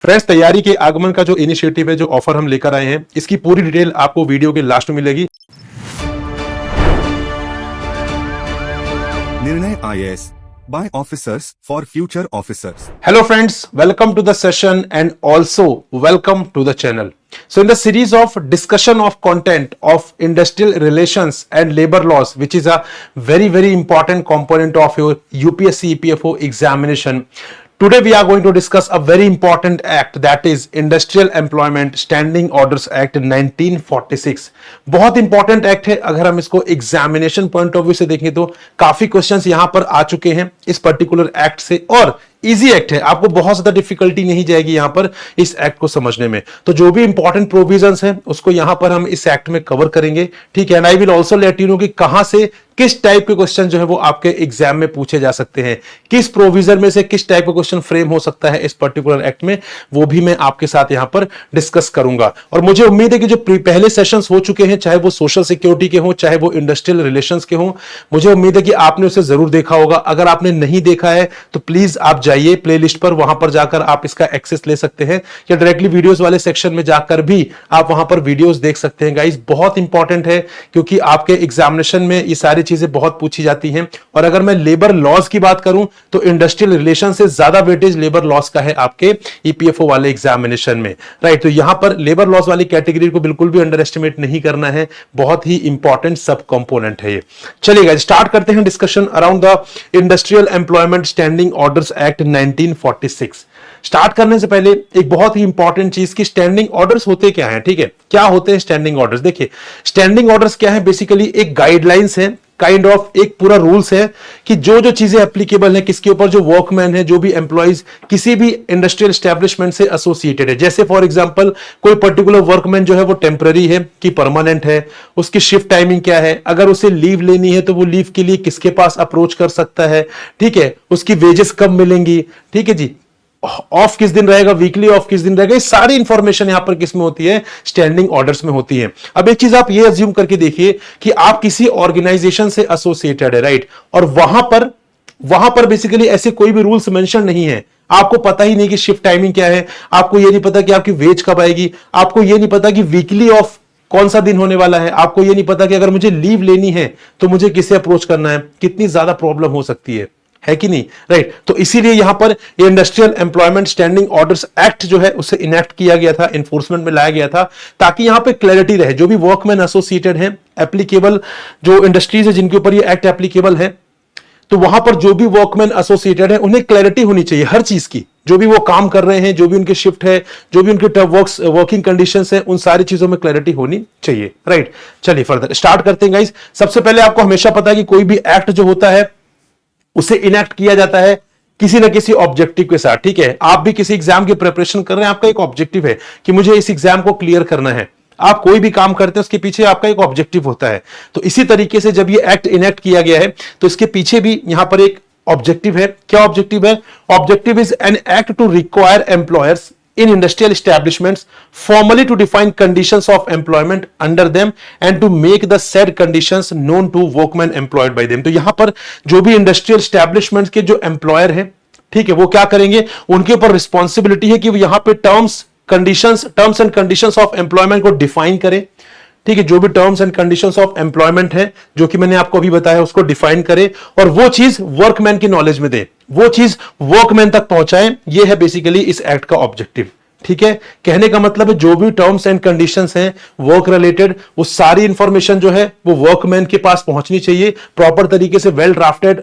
Friends, तैयारी के आगमन का जो इनिशिएटिव है, जो ऑफर हम लेकर आए हैं, इसकी पूरी डिटेल आपको वीडियो के लास्ट में मिलेगी। निर्णय IAS by officers for future officers. Hello friends, welcome to the session and also welcome to the channel. So in the series of discussion of content of industrial relations and labor laws, which is a very important component of your UPSC EPFO examination, today we are going to discuss a very important act, that is Industrial Employment Standing Orders Act 1946. बहुत important act है। अगर हम इसको examination point of view से देखें तो काफी questions यहां पर आ चुके हैं इस पर्टिकुलर एक्ट से, और इजी एक्ट है, आपको बहुत ज्यादा डिफिकल्टी नहीं जाएगी यहां पर इस एक्ट को समझने में। तो जो भी इंपॉर्टेंट प्रोविजंस हैं उसको यहां पर हम इस एक्ट में कवर करेंगे, ठीक है। And I will also let you know कि कहां से किस टाइप के क्वेश्चन जो है वो आपके एग्जाम में पूछे जा सकते हैं, किस प्रोविजन में से किस टाइप का क्वेश्चन फ्रेम हो सकता है इस पर्टिकुलर एक्ट में, वो भी मैं आपके साथ यहां पर डिस्कस करूंगा। और मुझे उम्मीद है कि जो पहले सेशंस हो चुके हैं, चाहे वो सोशल सिक्योरिटी के हो, चाहे वो इंडस्ट्रियल रिलेशंस के हो, मुझे उम्मीद है कि आपने उसे जरूर देखा होगा। अगर आपने नहीं देखा है तो प्लीज आप जाइए प्लेलिस्ट पर, वहां पर जाकर आप इसका एक्सेस ले सकते हैं, या डायरेक्टली वीडियोस वाले सेक्शन में जाकर भी आप वहां पर वीडियोस देख सकते हैं। गाइस, बहुत इंपॉर्टेंट है क्योंकि आपके एग्जामिनेशन में ये सारी चीजें बहुत पूछी जाती हैं। और अगर मैं लेबर लॉज की बात करूं तो इंडस्ट्रियल रिलेशन से ज्यादा वेटेज लेबर लॉज का है आपके ईपीएफओ वाले एग्जामिनेशन में, राइट। तो यहां पर लेबर लॉज वाली कैटेगरी को बिल्कुल भी अंडर एस्टिमेट नहीं करना है, बहुत ही इंपॉर्टेंट सब कंपोनेंट है ये। चलिए स्टार्ट करते हैं discussion around the industrial employment standing orders act 1946। Start करने से पहले एक बहुत ही इंपॉर्टेंट चीज की स्टैंडिंग ऑर्डर्स होते क्या हैं, ठीक है। क्या होते हैं स्टैंडिंग ऑर्डर्स? देखिए, स्टैंडिंग ऑर्डर्स क्या है, बेसिकली एक गाइडलाइंस है, काइंड ऑफ एक पूरा रूल्स है कि जो जो चीजें एप्लीकेबल है किसके ऊपर, जो वर्कमैन है, जो भी एम्प्लॉइज किसी भी इंडस्ट्रियल एस्टेब्लिशमेंट से एसोसिएटेड है। जैसे फॉर एग्जांपल कोई पर्टिकुलर वर्कमैन जो है वो टेम्पररी है कि परमानेंट है, उसकी शिफ्ट टाइमिंग क्या है, अगर उसे लीव लेनी है तो वो लीव के लिए किसके पास अप्रोच कर सकता है, ठीक है, उसकी वेजेस कब मिलेंगी, ठीक है जी, ऑफ किस दिन रहेगा, वीकली ऑफ किस दिन रहेगा, ये सारी इंफॉर्मेशन यहां पर किस में होती है, स्टैंडिंग ऑर्डर्स में होती है। अब एक चीज आप ये अज्यूम करके देखिए कि आप किसी ऑर्गेनाइजेशन से एसोसिएटेड है, राइट, और वहां पर बेसिकली ऐसे कोई भी रूल्स मेंशन नहीं है। आपको पता ही नहीं कि शिफ्ट टाइमिंग क्या है, आपको ये नहीं पता कि आपकी वेज कब आएगी, आपको ये नहीं पता कि वीकली ऑफ कौन सा दिन होने वाला है, आपको ये नहीं पता कि अगर मुझे लीव लेनी है तो मुझे किसे अप्रोच करना है। कितनी ज्यादा प्रॉब्लम हो सकती है कि नहीं, राइट। तो इसीलिए यहां पर ये industrial employment standing orders act जो है उसे इनेक्ट किया गया था, एनफोर्समेंट में लाया गया था, ताकि यहां पे क्लैरिटी रहे। जो भी वर्कमैन एसोसिएटेड है, एप्लीकेबल जो इंडस्ट्रीज है जिनके ऊपर ये एक्ट एप्लीकेबल है, तो वहां पर जो भी वर्कमैन एसोसिएटेड है उन्हें क्लैरिटी होनी चाहिए हर चीज की। जो भी वो काम कर रहे हैं, जो भी उनकी शिफ्ट है, जो भी उनके वर्किंग कंडीशंस है, उन सारी चीजों में क्लैरिटी होनी चाहिए, राइट। चलिए फर्दर स्टार्ट करते हैं गाइस। सबसे पहले आपको हमेशा पता है कि कोई भी एक्ट जो होता है उसे इनेक्ट किया जाता है किसी ना किसी ऑब्जेक्टिव के साथ, ठीक है। आप भी किसी एग्जाम की प्रिपरेशन कर रहे हैं, आपका एक ऑब्जेक्टिव है कि मुझे इस एग्जाम को क्लियर करना है। आप कोई भी काम करते हैं उसके पीछे आपका एक ऑब्जेक्टिव होता है। तो इसी तरीके से जब ये एक्ट इनेक्ट किया गया है तो इसके पीछे भी यहां पर एक ऑब्जेक्टिव है। क्या ऑब्जेक्टिव है? Objective is an act to require employers in industrial establishments formally to define conditions of employment under them and to make the said conditions known to workmen employed by them। तो यहां पर जो भी industrial establishments के जो employer हैं, ठीक है, वो क्या करेंगे, उनके ऊपर रिस्पॉन्सिबिलिटी है कि वो यहां पे terms and conditions of employment को डिफाइन करें, ठीक है। जो भी terms and conditions of employment है जो कि मैंने आपको अभी बताया उसको डिफाइन करें और वो चीज वर्कमैन की नॉलेज में दे, वो चीज वर्कमैन तक पहुंचाएं। ये है बेसिकली इस एक्ट का ऑब्जेक्टिव, ठीक है। कहने का मतलब है जो भी टर्म्स एंड कंडीशंस हैं वर्क रिलेटेड, वो सारी इंफॉर्मेशन जो है वो वर्कमैन के पास पहुंचनी चाहिए, प्रॉपर तरीके से वेल ड्राफ्टेड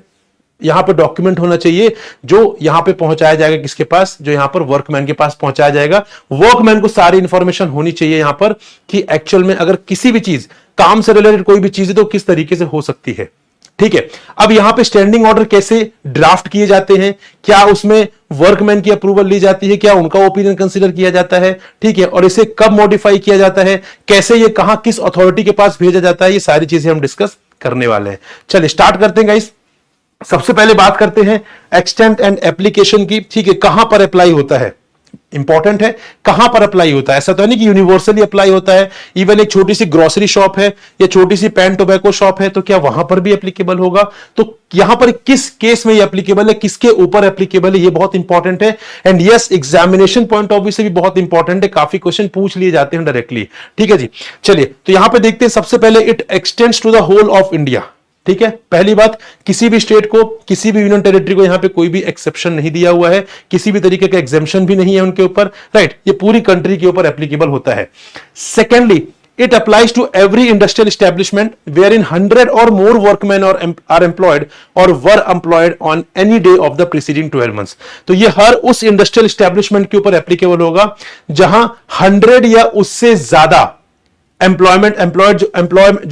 यहां पर डॉक्यूमेंट होना चाहिए, जो यहां पे पहुंचाया जाएगा किसके पास, जो यहां पर वर्कमैन के पास पहुंचाया जाएगा। वर्कमैन को सारी इंफॉर्मेशन होनी चाहिए यहां पर कि एक्चुअल में अगर किसी भी चीज, काम से रिलेटेड कोई भी चीज है तो किस तरीके से हो सकती है, ठीक है। अब यहां पे स्टैंडिंग ऑर्डर कैसे ड्राफ्ट किए जाते हैं, क्या उसमें वर्कमैन की अप्रूवल ली जाती है, क्या उनका ओपिनियन कंसीडर किया जाता है, ठीक है, और इसे कब मॉडिफाई किया जाता है, कैसे ये कहां किस अथॉरिटी के पास भेजा जाता है, ये सारी चीजें हम डिस्कस करने वाले हैं। चलिए स्टार्ट करते हैं गाइस। सबसे पहले बात करते हैं एक्सटेंट एंड एप्लीकेशन की, ठीक है, कहां पर अप्लाई होता है। इंपॉर्टेंट है कहां पर अप्लाई होता है। ऐसा तो नहीं कि यूनिवर्सली अप्लाई होता है। इवन एक छोटी सी ग्रोसरी शॉप है या छोटी सी पेन टोबैको शॉप है तो क्या वहां पर भी एप्लीकेबल होगा? तो यहां पर किस केस में ये एप्लीकेबल है, किसके ऊपर एप्लीकेबल है, ये बहुत इंपॉर्टेंट है। And yes, examination point of view से भी बहुत इंपॉर्टेंट है, काफी क्वेश्चन पूछ लिए जाते हैं डायरेक्टली। ठीक है जी, चलिए तो यहां पे देखते हैं। सबसे पहले it extends to the whole of India. ठीक है, पहली बात, किसी भी स्टेट को, किसी भी यूनियन टेरिटरी को यहां पे कोई भी एक्सेप्शन नहीं दिया हुआ है, किसी भी तरीके का एग्जेम्पशन भी नहीं है उनके ऊपर, राइट। ये पूरी कंट्री के ऊपर एप्लीकेबल होता है। Secondly, it applies to every industrial establishment wherein 100 or more workmen are employed or were employed on any day of the preceding 12 months। तो ये हर उस इंडस्ट्रियल एस्टेब्लिशमेंट के ऊपर एप्लीकेबल होगा जहां 100 या उससे ज्यादा जो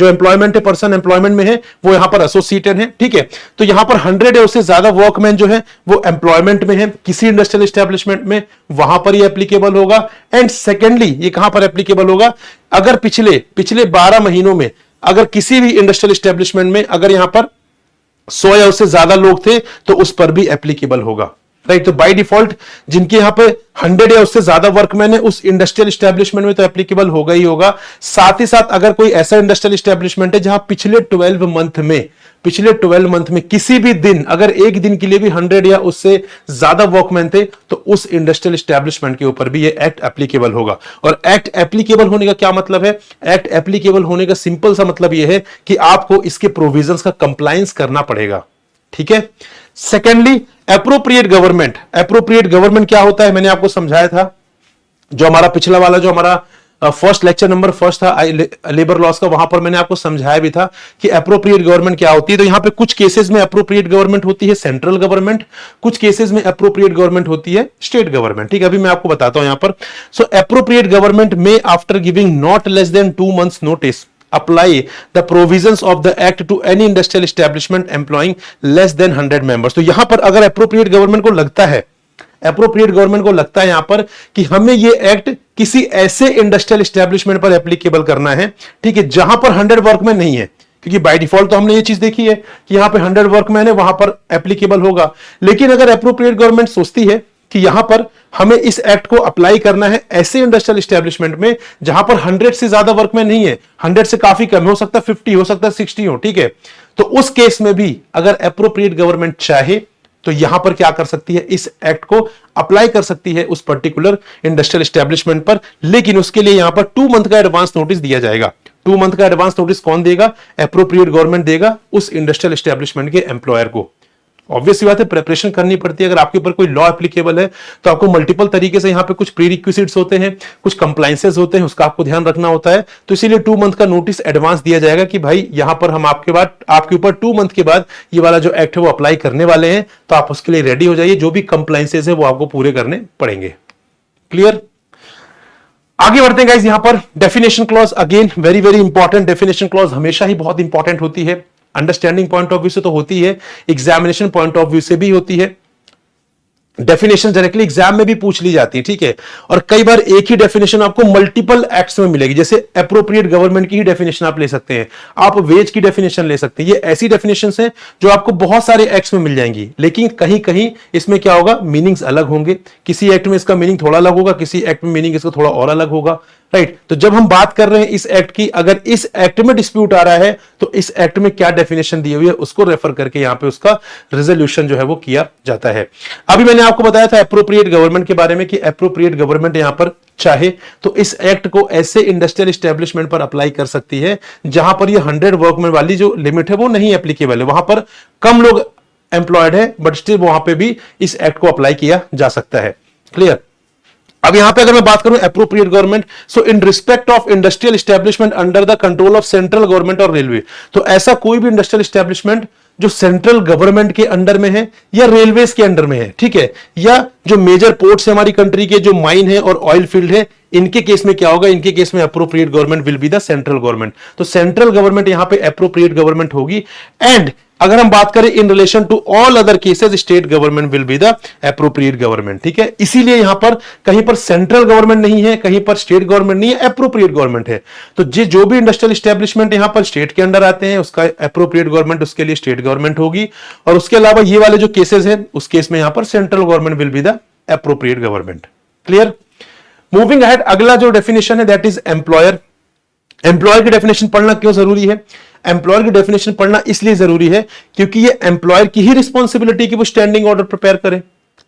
एम्प्लॉयमेंट है, पर्सन एम्प्लॉयमेंट में है, वो यहां पर एसोसिएटेड है। ठीक है, तो यहां पर 100 या उससे ज्यादा वर्कमैन जो है वो एम्प्लॉयमेंट में है किसी इंडस्ट्रियल एस्टेब्लिशमेंट में, वहां पर ये एप्लीकेबल होगा। एंड सेकेंडली, ये कहां पर एप्लीकेबल होगा? अगर पिछले 12 महीनों में अगर किसी भी इंडस्ट्रियल एस्टेब्लिशमेंट में अगर यहां पर 100 या उससे ज्यादा लोग थे तो उस पर भी एप्लीकेबल होगा, राइट। तो बाय डिफॉल्ट जिनके यहां पे 100 या उससे ज्यादा वर्कमैन है उस इंडस्ट्रियल एस्टेब्लिशमेंट में तो एप्लीकेबल होगा ही होगा। साथ ही साथ अगर कोई ऐसा इंडस्ट्रियल एस्टेब्लिशमेंट है जहां पिछले 12 मंथ में किसी भी दिन, अगर एक दिन के लिए भी 100 या उससे ज्यादा वर्कमैन थे तो उस इंडस्ट्रियल एस्टेब्लिशमेंट के ऊपर भी ये एक्ट एप्लीकेबल होगा। और एक्ट एप्लीकेबल होने का क्या मतलब है? एक्ट एप्लीकेबल होने का सिंपल सा मतलब यह है कि आपको इसके प्रोविजंस का कंप्लायंस करना पड़ेगा। ठीक है। सेकेंडली, एप्रोप्रिएट गवर्नमेंट क्या होता है मैंने आपको समझाया था। जो हमारा पिछला वाला जो हमारा फर्स्ट लेक्चर नंबर फर्स्ट था लेबर लॉस का, वहां पर मैंने आपको समझाया भी था कि एप्रोप्रिएट गवर्नमेंट क्या होती है। तो यहां पे कुछ केसेस में एप्रोप्रिएट गवर्नमेंट होती है सेंट्रल गवर्नमेंट, कुछ केसेस में एप्रोप्रिएट गवर्नमेंट होती है स्टेट गवर्नमेंट। ठीक है, अभी मैं आपको बताता हूं यहां पर। सो एप्रोप्रिएट गवर्नमेंट में after giving not less than 2 months notice apply the provisions of the act to any industrial establishment employing less than 100 members। तो यहां पर अगर एप्रोप्रिएट गवर्नमेंट को लगता है यहां पर कि हमें ये एक्ट किसी ऐसे इंडस्ट्रियल एस्टेब्लिशमेंट पर एप्लीकेबल करना है, ठीक है, जहां पर 100 वर्कमैन नहीं है, क्योंकि बाय डिफॉल्ट तो हमने ये चीज देखी है कि यहां पे 100 वर्कमैन है, वहां पर एप्लीकेबल होगा। लेकिन अगर एप्रोप्रिएट गवर्नमेंट सोचती है कि यहां पर हमें इस एक्ट को अप्लाई करना है ऐसे इंडस्ट्रियल एस्टेब्लिशमेंट में जहां पर 100 से ज्यादा वर्कमैन नहीं है, 100 से काफी कम, हो सकता है 50, हो सकता है 60 हो, ठीक है, तो उस केस में भी अगर एप्रोप्रिएट गवर्नमेंट चाहे तो यहां पर क्या कर सकती है, इस एक्ट को अप्लाई कर सकती है उस पर्टिकुलर इंडस्ट्रियल एस्टेब्लिशमेंट पर। लेकिन उसके लिए यहां पर 2 month का एडवांस नोटिस दिया जाएगा। 2 month का एडवांस नोटिस कौन देगा? एप्रोप्रिएट गवर्नमेंट देगा उस इंडस्ट्रियल एस्टेब्लिशमेंट के एम्प्लॉयर को। ऑब्वियस बात है, प्रिपरेशन करनी पड़ती है। अगर आपके ऊपर कोई लॉ एप्लीकेबल है तो आपको मल्टीपल तरीके से यहाँ पे कुछ प्रीरिक्विजिट्स होते हैं, कुछ कंप्लायंसेस होते हैं, उसका आपको ध्यान रखना होता है। तो इसीलिए 2 month का नोटिस एडवांस दिया जाएगा कि भाई यहां पर हम आपके ऊपर 2 month के बाद ये वाला जो एक्ट है वो अप्लाई करने वाले हैं, तो आप उसके लिए रेडी हो जाइए। जो भी कंप्लायंसेस है वो आपको पूरे करने पड़ेंगे। क्लियर? आगे बढ़ते हैं गाइस। यहां पर definition clause, again very very important. Definition clause हमेशा ही बहुत इंपॉर्टेंट होती है। अंडरस्टैंडिंग पॉइंट ऑफ व्यू से तो होती है, एग्जामिनेशन पॉइंट ऑफ व्यू से भी होती है। डेफिनेशन डायरेक्टली एग्जाम में भी पूछ ली जाती है, ठीक है, और कई बार एक ही डेफिनेशन आपको मल्टीपल एक्ट्स में मिलेगी। जैसे एप्रोप्रिएट गवर्नमेंट की ही डेफिनेशन आप ले सकते हैं, आप वेज की डेफिनेशन ले सकते हैं। ये ऐसी डेफिनेशंस हैं जो आपको बहुत सारे एक्ट्स में मिल जाएंगी, लेकिन कहीं कहीं इसमें क्या होगा, मीनिंग्स अलग होंगे। किसी एक्ट में इसका मीनिंग थोड़ा अलग होगा, किसी एक्ट में मीनिंग इसका थोड़ा और अलग होगा, राइट। तो जब हम बात कर रहे हैं इस एक्ट की, अगर इस एक्ट में डिस्प्यूट आ रहा है तो इस एक्ट में क्या डेफिनेशन दी हुई है उसको रेफर करके यहां पे उसका रिजोल्यूशन जो है वो किया जाता है। अभी मैंने आपको बताया था एप्रोप्रिएट गवर्नमेंट के बारे में कि एप्रोप्रिएट गवर्नमेंट यहां पर चाहे तो इस एक्ट को ऐसे इंडस्ट्रियल एस्टेब्लिशमेंट पर अप्लाई कर सकती है जहां पर ये 100 वर्कमैन वाली जो लिमिट है वो नहीं एप्लीकेबल है, वहां पर कम लोग एम्प्लॉयड है, बट स्टिल वहां पे भी इस एक्ट को अप्लाई किया जा सकता है। क्लियर? अब यहां पे अगर मैं बात करूं appropriate government, so in respect of industrial establishment under the control of central government और रेलवे, तो ऐसा कोई भी इंडस्ट्रियल एस्टेब्लिशमेंट जो सेंट्रल गवर्नमेंट के अंडर में है या रेलवेज के अंडर में है, ठीक है, या जो मेजर पोर्ट्स है हमारी कंट्री के, जो माइन है और ऑयल फील्ड है, इनके केस में क्या होगा, इनके केस में appropriate government will be the central government. तो सेंट्रल गवर्नमेंट यहां पे एप्रोप्रिएट गवर्नमेंट होगी। एंड अगर हम बात करें in relation to all other cases, state government will be the appropriate government, ठीक है। इसीलिए यहां पर कहीं पर सेंट्रल गवर्नमेंट नहीं है, कहीं पर स्टेट गवर्नमेंट नहीं है, एप्रोप्रिएट गवर्नमेंट है। तो जो भी इंडस्ट्रियल एस्टेब्लिशमेंट यहां पर स्टेट के अंडर आते हैं उसका एप्रोप्रिएट गवर्नमेंट उसके लिए स्टेट गवर्नमेंट होगी, और उसके अलावा ये वाले जो केसेस हैं उस केस में यहां पर central government will be the appropriate government. Clear? Moving ahead, अगला जो डेफिनेशन है दैट इज एम्प्लॉयर। एम्प्लॉयर की डेफिनेशन पढ़ना क्यों जरूरी है? एम्प्लॉयर की डेफिनेशन पढ़ना इसलिए जरूरी है क्योंकि ये एम्प्लॉयर की ही रिस्पॉन्सिबिलिटी कि वो स्टैंडिंग ऑर्डर प्रिपेयर करे,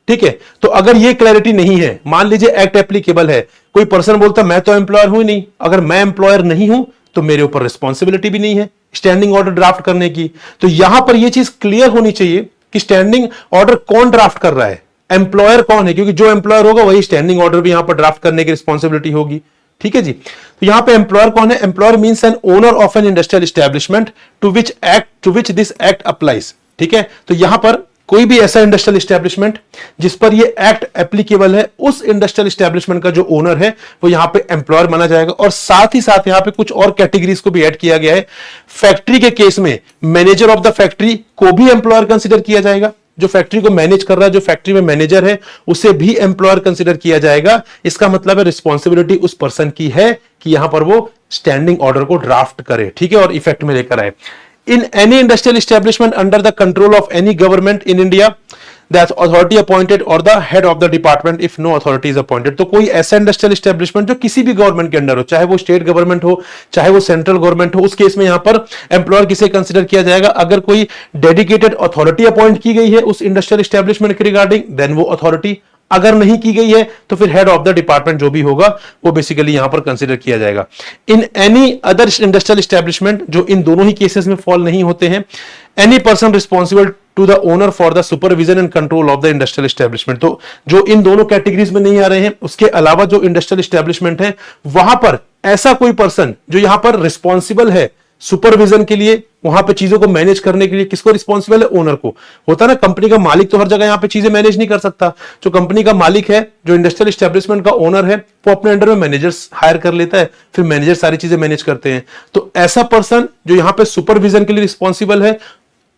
ठीक है? तो अगर ये क्लैरिटी नहीं है, मान लीजिए एक्ट एप्लीकेबल है, कोई पर्सन बोलता मैं तो एम्प्लॉयर हूं ही नहीं, अगर मैं एम्प्लॉयर नहीं हूं तो मेरे ऊपर रिस्पॉन्सिबिलिटी भी नहीं है स्टैंडिंग ऑर्डर ड्राफ्ट करने की। तो यहां पर यह चीज क्लियर होनी चाहिए कि स्टैंडिंग ऑर्डर कौन ड्राफ्ट कर रहा है, एम्प्लॉयर कौन है, क्योंकि जो एम्प्लॉयर होगा वही स्टैंडिंग ऑर्डर भी यहां पर ड्राफ्ट करने की रिस्पॉन्सिबिलिटी होगी, ठीक है जी? तो यहां पे एम्प्लॉयर कौन है? Employer means an owner of an industrial establishment to which this act applies, ठीक है? तो यहां पर कोई भी ऐसा इंडस्ट्रियल एस्टेब्लिशमेंट जिस पर ये एक्ट एप्लीकेबल है, उस इंडस्ट्रियल एस्टेब्लिशमेंट का जो ओनर है वो यहां पे एम्प्लॉयर माना जाएगा। और साथ ही साथ यहां पे कुछ और कैटेगरीज को भी ऐड किया गया है। फैक्ट्री के केस में मैनेजर ऑफ द फैक्ट्री को भी एम्प्लॉयर कंसिडर किया जाएगा, जो फैक्ट्री को मैनेज कर रहा है, जो फैक्ट्री में मैनेजर है, उसे भी एम्प्लॉयर कंसिडर किया जाएगा। इसका मतलब है रिस्पॉन्सिबिलिटी उस पर्सन की है कि यहां पर वो स्टैंडिंग ऑर्डर को ड्राफ्ट करे, ठीक है, और इफेक्ट में लेकर आए। In any industrial establishment under the control of any government in India, the authority appointed or the head of the department if no authority is appointed। तो कोई ऐसा इंडस्ट्रियल एस्टेब्लिशमेंट जो किसी भी गवर्नमेंट के अंडर हो, चाहे वो स्टेट गवर्नमेंट हो, चाहे वो सेंट्रल गवर्नमेंट हो, उस केस में यहां पर एम्प्लॉयर किसे कंसिडर किया जाएगा? अगर कोई डेडिकेटेड अथॉरिटी अपॉइंट की गई है उस इंडस्ट्रियल एस्टेब्लिशमेंट के रिगार्डिंग, देन वो अथॉरिटी। अगर नहीं की गई है तो फिर हेड ऑफ द डिपार्टमेंट जो भी होगा वो बेसिकली यहां पर कंसीडर किया जाएगा। In any other industrial establishment, जो इन दोनों ही केसेस में फॉल नहीं होते हैं, any person responsible to the owner for the supervision and control of the industrial establishment. तो जो इन दोनों कैटेगरीज में नहीं आ रहे हैं, उसके अलावा जो इंडस्ट्रियल एस्टेब्लिशमेंट है वहां पर ऐसा कोई पर्सन जो यहां पर रिस्पॉन्सिबल है सुपरविजन के लिए, वहां पे चीजों को मैनेज करने के लिए, किसको रिस्पॉन्सिबल है? ओनर को। होता है ना, कंपनी का मालिक तो हर जगह यहां पे चीजें मैनेज नहीं कर सकता। जो कंपनी का मालिक है, जो इंडस्ट्रियल एस्टेब्लिशमेंट का ओनर है, वो अपने अंडर में मैनेजर्स हायर कर लेता है, फिर मैनेजर सारी चीजें मैनेज करते हैं। तो ऐसा पर्सन जो यहां पे सुपरविजन के लिए रिस्पॉन्सिबल है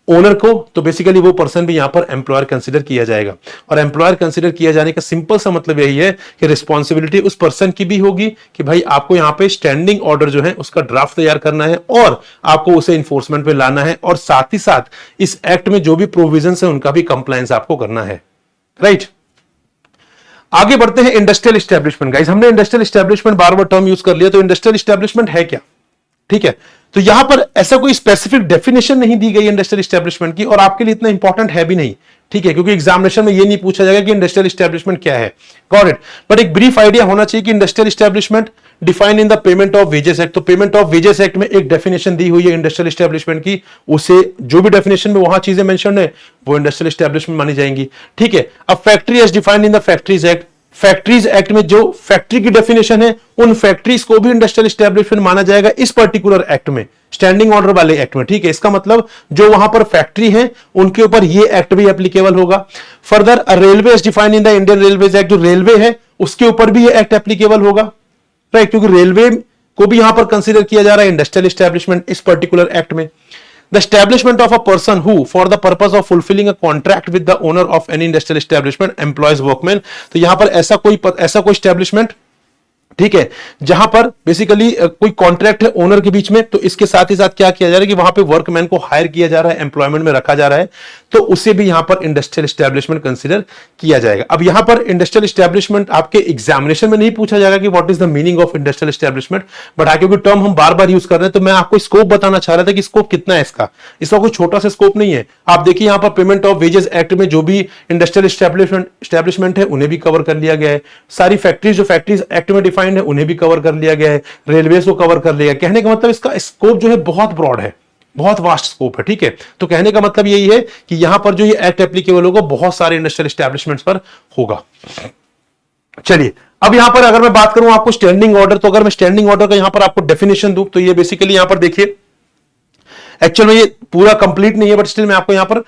ओनर को, तो बेसिकली वो पर्सन भी यहां पर एम्प्लॉयर कंसीडर किया जाएगा। और एम्प्लॉयर कंसीडर किया जाने का सिंपल सा मतलब यही है कि रिस्पॉन्सिबिलिटी उस पर्सन की भी होगी कि भाई आपको यहां पे स्टैंडिंग ऑर्डर जो है उसका ड्राफ्ट तैयार करना है और आपको उसे इन्फोर्समेंट पे लाना है, और साथ ही साथ इस एक्ट में जो भी प्रोविजंस है उनका भी कंप्लायंस आपको करना है, राइट? आगे बढ़ते हैं इंडस्ट्रियल एस्टेब्लिशमेंट। गाइस, हमने इंडस्ट्रियल एस्टेब्लिशमेंट बार बार टर्म यूज कर लिया, तो इंडस्ट्रियल एस्टेब्लिशमेंट है क्या? ठीक है, तो यहां पर ऐसा कोई स्पेसिफिक डेफिनेशन नहीं दी गई इंडस्ट्रियल एस्टेब्लिशमेंट की, और आपके लिए इतना इंपॉर्टेंट है भी नहीं, ठीक है, क्योंकि एग्जामिनेशन में ये नहीं पूछा जाएगा कि इंडस्ट्रियल एस्टेब्लिशमेंट क्या है। Got it? बट एक ब्रीफ आइडिया होना चाहिए कि industrial establishment define in the payment of wages act. तो पेमेंट ऑफ वेजेस एक्ट में एक डेफिनेशन दी हुई है इंडस्ट्रियल एस्टेब्लिशमेंट की, उसे जो भी डेफिनेशन में वहां चीजें मेंशन है वो इंडस्ट्रियल एस्टेब्लिशमेंट मानी जाएंगी, ठीक है। अब factory as defined in the factories act, factories act में जो फैक्ट्री की डेफिनेशन है उन फैक्ट्रीज को भी इंडस्ट्रियल एस्टेब्लिशमेंट माना जाएगा इस पर्टिकुलर एक्ट में, स्टैंडिंग ऑर्डर वाले एक्ट में, ठीक है। इसका मतलब जो वहां पर फैक्ट्री है उनके ऊपर ये एक्ट भी एप्लीकेबल होगा। Further railway is defined in the Indian railways act, जो रेलवे है उसके ऊपर भी ये एक्ट एप्लीकेबल होगा, राइट, क्योंकि रेलवे को भी यहां पर कंसीडर किया जा रहा है इंडस्ट्रियल एस्टेब्लिशमेंट इस पर्टिकुलर एक्ट में। The establishment of a person who, for the purpose of fulfilling a contract with the owner of any industrial establishment, employs workmen। तो यहां पर ऐसा कोई establishment, ठीक है, जहां पर बेसिकली कोई कॉन्ट्रैक्ट है ओनर के बीच में, तो इसके साथ ही साथ क्या किया जा रहा है कि वहां पे वर्कमैन को हायर किया जा रहा है, एम्प्लॉयमेंट में रखा जा रहा है, तो उसे भी यहां पर इंडस्ट्रियल एस्टेब्लिशमेंट कंसीडर किया जाएगा। अब यहां पर इंडस्ट्रियल एस्टेब्लिशमेंट आपके एग्जामिनेशन में नहीं पूछा जाएगा कि what is the meaning of industrial establishment, but क्योंकि टर्म हम बार बार यूज कर रहे हैं तो मैं आपको स्कोप बताना चाह रहा था कि स्कोप कितना है इसका कोई छोटा सा स्कोप नहीं है। आप देखिए यहां पर पेमेंट ऑफ वेजेस एक्ट में जो भी इंडस्ट्रियल एस्टेब्लिशमेंट है उन्हें भी कवर कर लिया गया है, सारी फैक्ट्रीज जो फैक्ट्रीज एक्ट में डिफाइंड है उन्हें भी कवर कर लिया गया है, रेलवे को कवर कर लिया। कहने का मतलब इसका स्कोप जो है बहुत ब्रॉड है, बहुत वास्ट स्कोप है, ठीक है। तो कहने का मतलब यही है कि यहां पर जो ये एक्ट एप्लीकेबल होगा बहुत सारे इंडस्ट्रियल एस्टेब्लिशमेंट्स पर होगा। चलिए, अब यहां पर अगर मैं बात करूं आपको स्टैंडिंग ऑर्डर, तो अगर मैं स्टैंडिंग ऑर्डर का यहां पर आपको डेफिनेशन दूं तो ये बेसिकली यहां पर देखिए, एक्चुअल में ये पूरा कंप्लीट नहीं है बट स्टिल मैं आपको यहां पर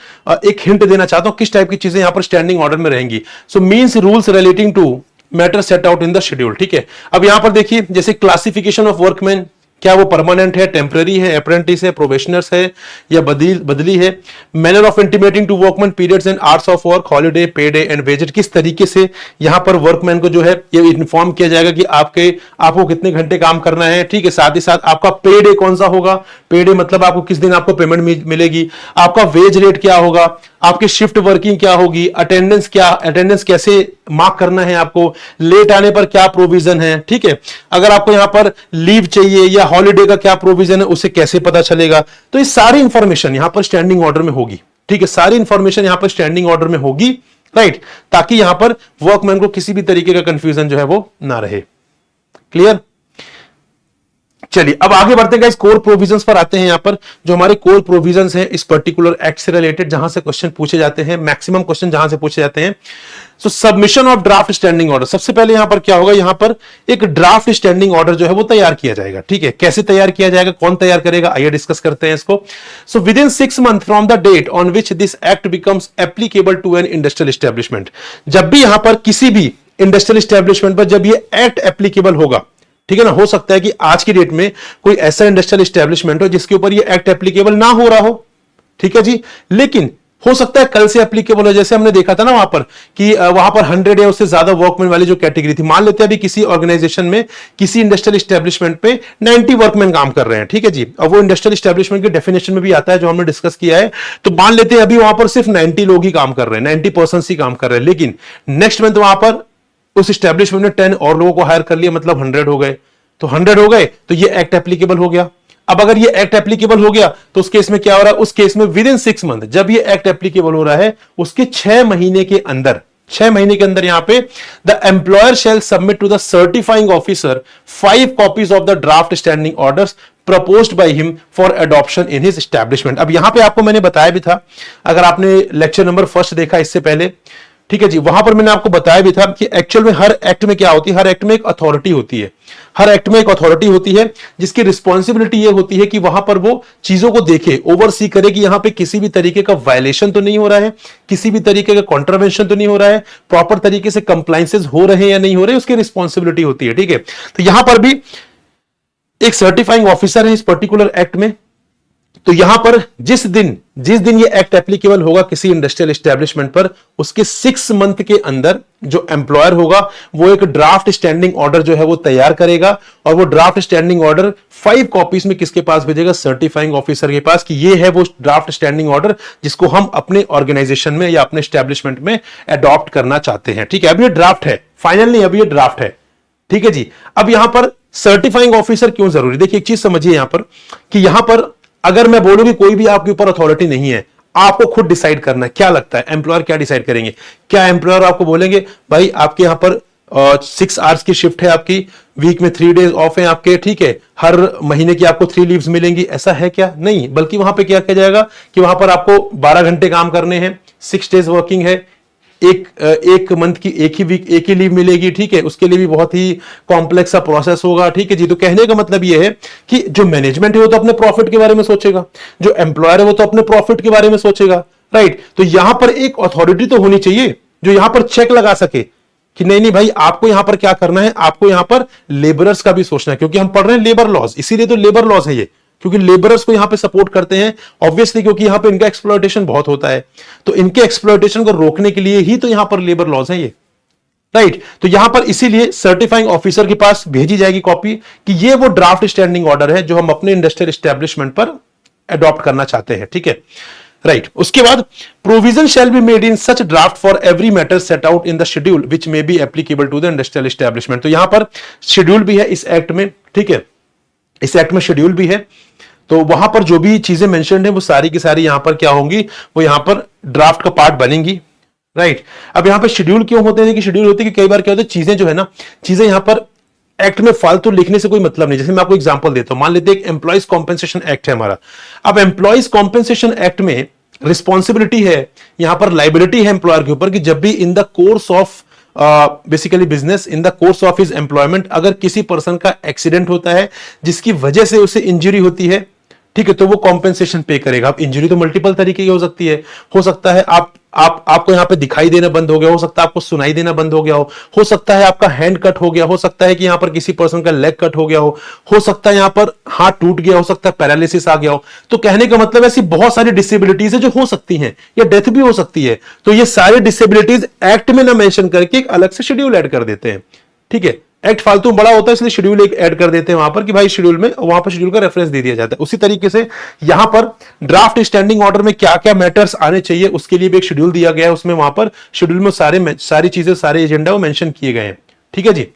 एक हिंट देना चाहता हूं किस टाइप की चीजें यहां पर स्टैंडिंग ऑर्डर में रहेंगी। So means rules relating to matter set out in the schedule, ठीक है। अब यहां पर देखिए जैसे क्लासिफिकेशन ऑफ वर्कमैन, क्या वो परमानेंट है, टेम्पररी है, अप्रेंटिस है, प्रोबेशनर्स है या बदली है। Manner of intimating to workman periods and hours of work, holiday, pay day and wages, किस तरीके से यहां पर वर्कमैन को जो है ये इन्फॉर्म किया जाएगा कि आपको कितने घंटे काम करना है, ठीक है। साथ ही साथ आपका पे डे कौन सा होगा, पे डे मतलब आपको किस दिन आपको पेमेंट मिलेगी, आपका वेज रेट क्या होगा, आपकी शिफ्ट वर्किंग क्या होगी, अटेंडेंस कैसे मार्क करना है आपको, लेट आने पर क्या प्रोविजन है, ठीक है, अगर आपको यहां पर लीव चाहिए या हॉलीडे का क्या प्रोविजन है उसे कैसे पता चलेगा। तो ये सारी इंफॉर्मेशन यहां पर स्टैंडिंग ऑर्डर में होगी, ठीक है, सारी इंफॉर्मेशन यहां पर स्टैंडिंग ऑर्डर में होगी, राइट, ताकि यहां पर वर्कमैन को किसी भी तरीके का कंफ्यूजन जो है वो ना रहे। क्लियर? चलिए अब आगे बढ़ते हैं, कोर प्रोविजंस पर आते हैं। यहां पर जो हमारे कोर प्रोविजंस हैं इस पर्टिकुलर एक्ट से रिलेटेड, जहां से क्वेश्चन पूछे जाते हैं, मैक्सिमम क्वेश्चन जहां से पूछे जाते हैं। So submission of draft standing order, सबसे पहले यहां पर क्या होगा, यहां पर एक ड्राफ्ट स्टैंडिंग ऑर्डर जो है वो तैयार किया जाएगा, ठीक है। कैसे तैयार किया जाएगा, कौन तैयार करेगा, आइए डिस्कस करते हैं इसको। So within 6 month from the date on which this act becomes applicable to an industrial establishment, जब भी यहां पर किसी भी इंडस्ट्रियल एस्टेब्लिशमेंट पर जब ये एक्ट एप्लीकेबल होगा, ठीक है ना, हो सकता है कि आज की डेट में कोई ऐसा इंडस्ट्रियल एस्टेब्लिशमेंट हो जिसके ऊपर ये एक्ट एप्लीकेबल ना हो रहा हो, ठीक है जी, लेकिन हो सकता है कल से एप्लीकेबल हो। जैसे हमने देखा था ना वहां पर कि वहां पर 100 या उससे ज्यादा वर्कमैन वाली जो कैटेगरी थी, मान लेते हैं अभी किसी ऑर्गेनाइजेशन में, किसी इंडस्ट्रियल एस्टेब्लिशमेंट पे 90 वर्कमैन काम कर रहे हैं, ठीक है जी, अब वो इंडस्ट्रियल एस्टेब्लिशमेंट के डेफिनेशन में भी आता है जो हमने डिस्कस किया है। तो मान लेते हैं अभी वहां पर सिर्फ 90 लोग ही काम कर रहे हैं, 90% ही काम कर रहे हैं, लेकिन नेक्स्ट मंथ वहां पर उस एस्टेब्लिशमेंट ने 10 और लोगों को हायर कर लिया, मतलब 100 हो गए, तो 100 हो गए तो ये एक्ट एप्लीकेबल हो गया। अब अगर ये एक्ट एप्लीकेबल हो गया तो उस केस में क्या हो रहा है, उस केस में विद इन 6 मंथ, जब ये एक्ट एप्लीकेबल हो रहा है उसके 6 महीने के अंदर, 6 महीने के अंदर यहां पे the employer shall submit to the certifying officer 5 copies of the draft standing orders proposed by him for adoption in his establishment. अब यहां पे आपको मैंने बताया भी था, अगर आपने लेक्चर नंबर 1 देखा इससे पहले, ठीक है जी, वहां पर मैंने आपको बताया भी था कि एक्चुअल में हर एक्ट में क्या होती है, हर एक्ट में एक अथॉरिटी होती है, हर एक्ट में एक अथॉरिटी होती है जिसकी रिस्पॉन्सिबिलिटी ये होती है कि वहां पर वो चीजों को देखे, ओवरसी करे कि यहां पे किसी भी तरीके का वायलेशन तो नहीं हो रहा है, किसी भी तरीके का कॉन्ट्रावेंशन तो नहीं हो रहा है, प्रॉपर तरीके से कंप्लायंसेस हो रहे हैं या नहीं हो रहे, उसकी रिस्पॉन्सिबिलिटी होती है, ठीक है। तो यहां पर भी एक सर्टिफाइंग ऑफिसर है इस पर्टिकुलर एक्ट में। तो यहां पर जिस दिन ये एक्ट एप्लीकेबल होगा किसी इंडस्ट्रियल एस्टेब्लिशमेंट पर, उसके 6 मंथ के अंदर जो एम्प्लॉयर होगा वो एक ड्राफ्ट स्टैंडिंग ऑर्डर जो है वो तैयार करेगा, और वो ड्राफ्ट स्टैंडिंग ऑर्डर 5 कॉपीज में किसके पास भेजेगा, सर्टिफाइंग ऑफिसर के पास, कि ये है वो ड्राफ्ट स्टैंडिंग ऑर्डर जिसको हम अपने ऑर्गेनाइजेशन में या अपने एस्टेब्लिशमेंट में अडॉप्ट करना चाहते हैं, ठीक है। अब ये ड्राफ्ट है, फाइनल नहीं, अब ये ड्राफ्ट है, ठीक है जी। अब यहां पर सर्टिफाइंग ऑफिसर क्यों जरूरी, देखिए एक चीज समझिए यहां पर कि यहां पर अगर मैं बोलूं कि कोई भी आपके ऊपर अथॉरिटी नहीं है, आपको खुद डिसाइड करना है, क्या लगता है एम्प्लॉयर क्या डिसाइड करेंगे, क्या एम्प्लॉयर आपको बोलेंगे भाई आपके यहां पर 6 आवर्स की शिफ्ट है आपकी, वीक में 3 डेज ऑफ है आपके, ठीक है, हर महीने की आपको 3 लीव्स मिलेंगी, ऐसा है क्या, नहीं, बल्कि वहां पे क्या किया जाएगा कि वहां पर आपको 12 घंटे काम करने हैं, 6 डेज वर्किंग है, एक मंथ की एक ही लीव मिलेगी, ठीक है, उसके लिए भी बहुत ही कॉम्प्लेक्स सा प्रोसेस होगा, ठीक है जी। तो कहने का मतलब यह है कि जो मैनेजमेंट है वो तो अपने प्रॉफिट के बारे में सोचेगा, जो एम्प्लॉयर है वो तो अपने प्रॉफिट के बारे में सोचेगा, राइट। तो यहां पर एक अथॉरिटी तो होनी चाहिए जो यहां पर चेक लगा सके कि नहीं नहीं भाई आपको यहां पर क्या करना है, आपको यहां पर लेबरर्स का भी सोचना है, क्योंकि हम पढ़ रहे हैं लेबर लॉज, इसीलिए तो लेबर लॉज है ये, क्योंकि लेबरर्स को यहां पे सपोर्ट करते हैं ऑब्वियसली, क्योंकि यहां पे इनका एक्सप्लॉयटेशन बहुत होता है, तो इनके एक्सप्लॉयटेशन को रोकने के लिए ही तो यहां पर लेबर लॉज है ये, राइट। तो यहां पर इसीलिए सर्टिफाइंग ऑफिसर के पास भेजी जाएगी कॉपी कि ये वो ड्राफ्ट स्टैंडिंग ऑर्डर है जो हम अपने इंडस्ट्रियल एस्टेब्लिशमेंट पर अडॉप्ट करना चाहते हैं, ठीक है, राइट। उसके बाद provision shall be made in such draft for every matter set out in the schedule which may be applicable to the industrial establishment. तो यहां पर शेड्यूल भी है इस एक्ट में, ठीक है, इस एक्ट में शेड्यूल भी है, तो वहां पर जो भी चीजें मेंशन्ड है वो सारी की सारी यहां पर क्या होंगी, वो यहां पर ड्राफ्ट का पार्ट बनेंगी, राइट। अब यहां पर शेड्यूल क्यों होते हैं कि शेड्यूल होते हैं कि कई बार क्या होता है, चीजें जो है ना, चीजें यहां पर एक्ट में फालतू लिखने से कोई मतलब नहीं। जैसे मैं आपको एग्जांपल देता हूं, मान लेते हैं एक एम्प्लॉइज कॉम्पेंसेशन एक्ट है हमारा। अब एम्प्लॉइज कॉम्पेंसेशन एक्ट में रिस्पॉन्सिबिलिटी है, यहां पर लाइबिलिटी है एम्प्लॉयर के ऊपर कि जब भी in the course of basically business, in the course of his employment, अगर किसी पर्सन का एक्सीडेंट होता है जिसकी वजह से उसे इंजरी होती है, ठीक है, तो वो कॉम्पेंसेशन पे करेगा। अब इंजरी तो मल्टीपल तरीके की हो सकती है, हो सकता है आपको यहां पे दिखाई देना बंद हो गया, हो सकता है आपको सुनाई देना बंद हो गया हो सकता है आपका हैंड कट हो गया, हो सकता है कि यहां पर किसी पर्सन का लेग कट हो गया हो सकता है यहां पर हाथ टूट गया, हो सकता है पैरालिसिस आ गया हो। तो कहने का मतलब ऐसी बहुत सारी डिसेबिलिटीज है जो हो सकती हैं, या डेथ भी हो सकती है। तो ये सारी डिसेबिलिटीज एक्ट में ना मेंशन करके एक अलग से शेड्यूल ऐड कर देते हैं, ठीक है। एक्ट फालतू में बड़ा होता है, इसलिए शेड्यूल एक ऐड कर देते हैं वहां पर कि भाई शेड्यूल में, वहां पर शेड्यूल का रेफरेंस दे दिया जाता है। उसी तरीके से यहां पर ड्राफ्ट स्टैंडिंग ऑर्डर में क्या क्या मैटर्स आने चाहिए उसके लिए भी एक शेड्यूल दिया गया है, उसमें वहां पर शेड्यूल में सारी चीजें, सारे एजेंडा वो मेंशन किए गए हैं। ठीक है जी।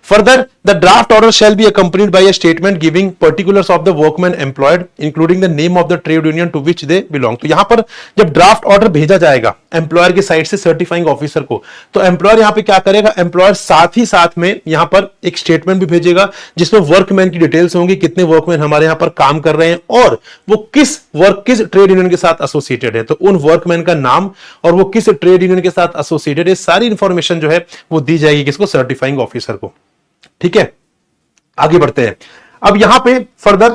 Further, the draft order shall be accompanied by a statement giving particulars of the workmen employed, including the name of the trade union to which they belong. तो यहां पर जब ड्राफ्ट ऑर्डर भेजा जाएगा एम्प्लॉयर की साइड से certifying officer को, तो एम्प्लॉयर यहां पे क्या करेगा, एम्प्लॉयर साथ ही साथ में यहां पर एक स्टेटमेंट भी भेजेगा जिसमें वर्कमैन की डिटेल्स होंगी, कितने वर्कमैन हमारे यहां पर काम कर रहे हैं और वो किस ट्रेड यूनियन के साथ एसोसिएटेड है, तो उन वर्कमैन का नाम और वो किस ट्रेड यूनियन के साथ एसोसिएटेड है, सारी इंफॉर्मेशन जो है वो दी जाएगी किसको, सर्टिफाइंग ऑफिसर को। ठीक है, आगे बढ़ते हैं। अब यहां पे फर्दर,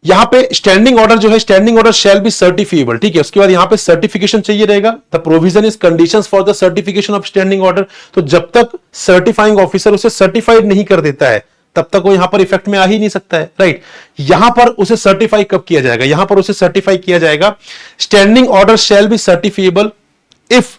यहां पे स्टैंडिंग ऑर्डर जो है, स्टैंडिंग ऑर्डर शैल बी सर्टिफिएबल। ठीक है, उसके बाद यहां पे सर्टिफिकेशन चाहिए रहेगा। The provision is conditions for the certification of standing order. तो जब तक सर्टिफाइंग ऑफिसर उसे सर्टिफाइड नहीं कर देता है तब तक वो यहां पर इफेक्ट में आ ही नहीं सकता है, राइट। यहां पर उसे सर्टिफाई कब किया जाएगा, यहां पर उसे सर्टिफाई किया जाएगा, standing order shall be certifiable if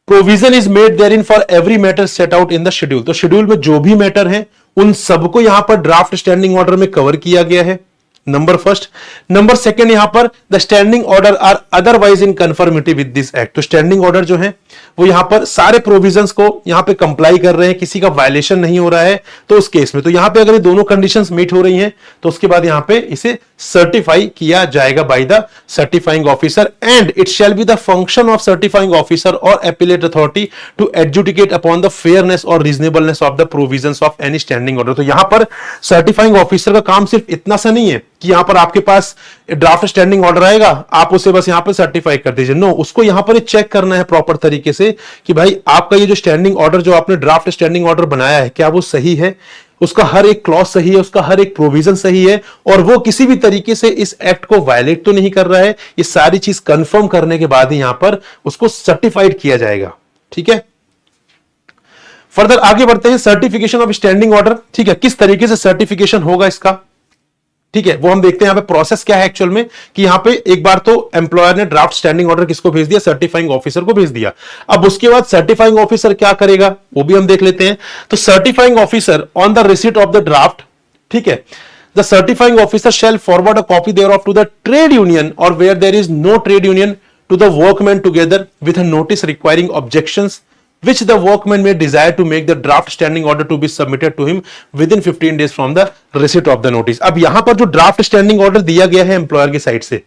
provision is made therein for every matter set out in the schedule. तो शेड्यूल में जो भी मैटर है उन सबको यहां पर ड्राफ्ट स्टैंडिंग ऑर्डर में कवर किया गया है, नंबर फर्स्ट। नंबर सेकंड, यहां पर the standing order are otherwise in conformity with this act. तो स्टैंडिंग ऑर्डर जो है वो यहां पर सारे प्रोविजंस को यहां पे कंप्लाई कर रहे हैं, किसी का वायलेशन नहीं हो रहा है, तो उस केस में तो यहां पे अगर ये दोनों कंडीशंस मीट हो रही हैं तो उसके बाद यहां पे इसे सर्टिफाई किया जाएगा by the certifying officer, and it shall be the function of certifying officer और appellate authority to adjudicate upon the fairness और reasonableness of the provisions of any standing order. तो यहां पर सर्टिफाइंग ऑफिसर का काम सिर्फ इतना सा नहीं है कि यहां पर आपके पास ड्राफ्ट स्टैंडिंग ऑर्डर आएगा, आप उसे बस यहां पर सर्टिफाई कर दीजिए। नो, उसको यहां पर चेक करना है प्रॉपर तरीके से कि भाई आपका ये जो स्टैंडिंग ऑर्डर, जो आपने ड्राफ्ट स्टैंडिंग ऑर्डर बनाया है, क्या वो सही है, उसका हर एक क्लॉज सही है, उसका हर एक प्रोविजन सही है और वो किसी भी तरीके से इस एक्ट को वायलेट तो नहीं कर रहा है। ये सारी चीज कंफर्म करने के बाद ही यहां पर उसको सर्टिफाइड किया जाएगा। ठीक है, फर्दर आगे बढ़ते हैं। सर्टिफिकेशन ऑफ स्टैंडिंग ऑर्डर, ठीक है, किस तरीके से सर्टिफिकेशन होगा इसका, ठीक है, वो हम देखते हैं यहां पे प्रोसेस क्या है एक्चुअल में, कि यहां पे एक बार तो एम्प्लॉयर ने ड्राफ्ट स्टैंडिंग ऑर्डर किसको भेज दिया, सर्टिफाइंग ऑफिसर को भेज दिया। अब उसके बाद सर्टिफाइंग ऑफिसर क्या करेगा वो भी हम देख लेते हैं। तो certifying officer on the receipt of the draft, ठीक है, the certifying officer shall forward a copy thereof to the trade union और where there is no trade union to the workman together with a notice requiring objections which the workman may desire to make the draft standing order to be submitted to him within 15 days from the receipt of the notice। अब यहां पर जो draft standing order दिया गया है employer की side से,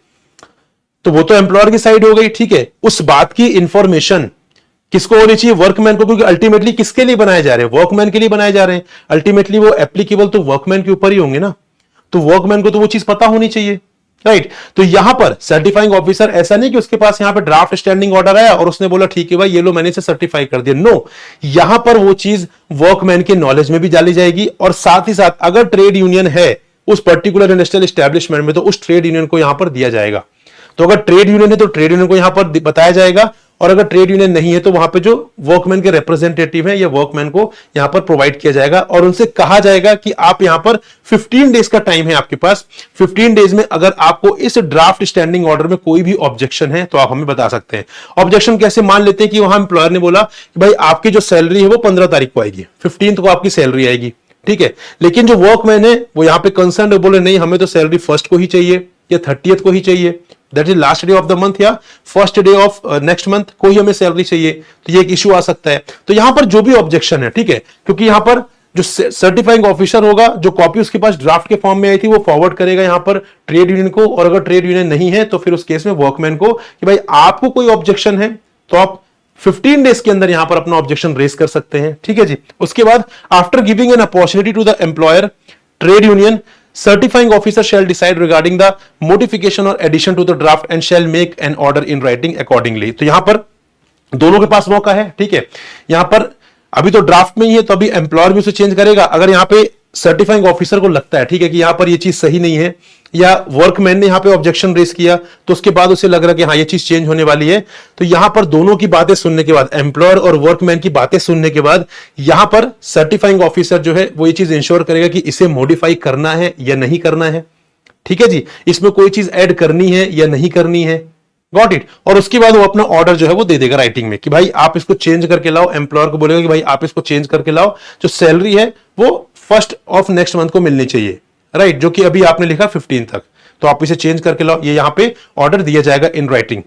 तो वो तो एम्प्लॉयर की साइड हो गई, ठीक है। उस बात की इंफॉर्मेशन किसको होनी चाहिए, वर्कमैन को, क्योंकि अल्टीमेटली किसके लिए बनाए जा रहे हैं, वर्कमैन के लिए बनाए जा रहे हैं। अल्टीमेटली वो एप्लीकेबल तो वर्कमैन के ऊपर ही होंगे ना, तो वर्कमैन को तो वो चीज पता होनी चाहिए, राइट। तो यहां पर सर्टिफाइंग ऑफिसर ऐसा नहीं कि उसके पास यहां पे ड्राफ्ट स्टैंडिंग ऑर्डर आया और उसने बोला ठीक है भाई ये लो मैंने इसे सर्टिफाई कर दिया। नो, यहां पर वो चीज वर्कमैन के नॉलेज में भी डाली जाएगी और साथ ही साथ अगर ट्रेड यूनियन है उस पर्टिकुलर इंडस्ट्रियल एस्टेब्लिशमेंट में तो उस ट्रेड यूनियन को यहां पर दिया जाएगा। तो अगर ट्रेड यूनियन है तो ट्रेड यूनियन को यहां पर बताया जाएगा, और अगर ट्रेड यूनियन नहीं है तो वहां पे जो वर्कमैन के रिप्रेजेंटेटिव है या वर्कमैन को यहां पर प्रोवाइड किया जाएगा और उनसे कहा जाएगा कि आप यहां पर 15 डेज का टाइम है आपके पास। 15 डेज में अगर आपको इस ड्राफ्ट स्टैंडिंग ऑर्डर में कोई भी ऑब्जेक्शन है तो आप हमें बता सकते हैं। ऑब्जेक्शन कैसे, मान लेते हैं कि वहां एम्प्लॉयर ने बोला कि भाई आपकी जो सैलरी है वो 15 तारीख को आएगी, 15 को आपकी सैलरी आएगी, ठीक है, लेकिन जो वर्कमैन है वो यहां पे कंसर्न है, बोले नहीं हमें तो सैलरी 1st को ही चाहिए या 30th को ही चाहिए, that is last day of the month या first day of next month को ही हमें सैलरी चाहिए, तो ये एक इश्यू आ सकता है। तो यहां पर जो भी ऑब्जेक्शन है, ठीक है, क्योंकि यहां पर जो सर्टिफाइंग ऑफिसर होगा, जो कॉपी उसके पास ड्राफ्ट के फॉर्म में आई थी वो फॉरवर्ड करेगा यहां पर ट्रेड यूनियन को, और अगर ट्रेड यूनियन नहीं है तो फिर उस केस में वर्कमैन को कि भाई आपको कोई ऑब्जेक्शन है तो आप 15 डेज के अंदर यहां पर अपना ऑब्जेक्शन रेज कर सकते हैं, ठीक है जी। उसके बाद after giving an opportunity to the employer, trade union certifying officer shall decide regarding the modification or addition to the draft and shall make an order in writing accordingly। तो यहां पर दोनों के पास मौका है, ठीक है। यहां पर अभी तो ड्राफ्ट में ही है तो अभी एम्प्लॉयर भी उसे चेंज करेगा। अगर यहां पे सर्टिफाइंग ऑफिसर को लगता है, ठीक है, कि यहां पर ये चीज सही नहीं है या वर्कमैन ने यहां पे ऑब्जेक्शन रेज किया तो उसके बाद उसे लग रहा है कि हाँ ये चीज चेंज होने वाली है, तो यहां पर दोनों की बातें सुनने के बाद, एम्प्लॉयर और वर्कमैन की बातें सुनने के बाद यहां पर सर्टिफाइंग ऑफिसर जो है वो ये चीज इंश्योर करेगा कि इसे मॉडिफाई करना है या नहीं करना है, ठीक है जी, इसमें कोई चीज ऐड करनी है या नहीं करनी है, गॉट इट। और उसके बाद वो अपना ऑर्डर जो है वो दे देगा राइटिंग में कि भाई आप इसको चेंज करके लाओ, एम्प्लॉयर को बोलेगा कि भाई आप इसको चेंज करके लाओ, जो सैलरी है वो 1st ऑफ नेक्स्ट मंथ को मिलनी चाहिए, राइट, जो कि अभी आपने लिखा 15 तक, तो आप इसे चेंज करके लाओ, ये यहां पे ऑर्डर दिया जाएगा in writing.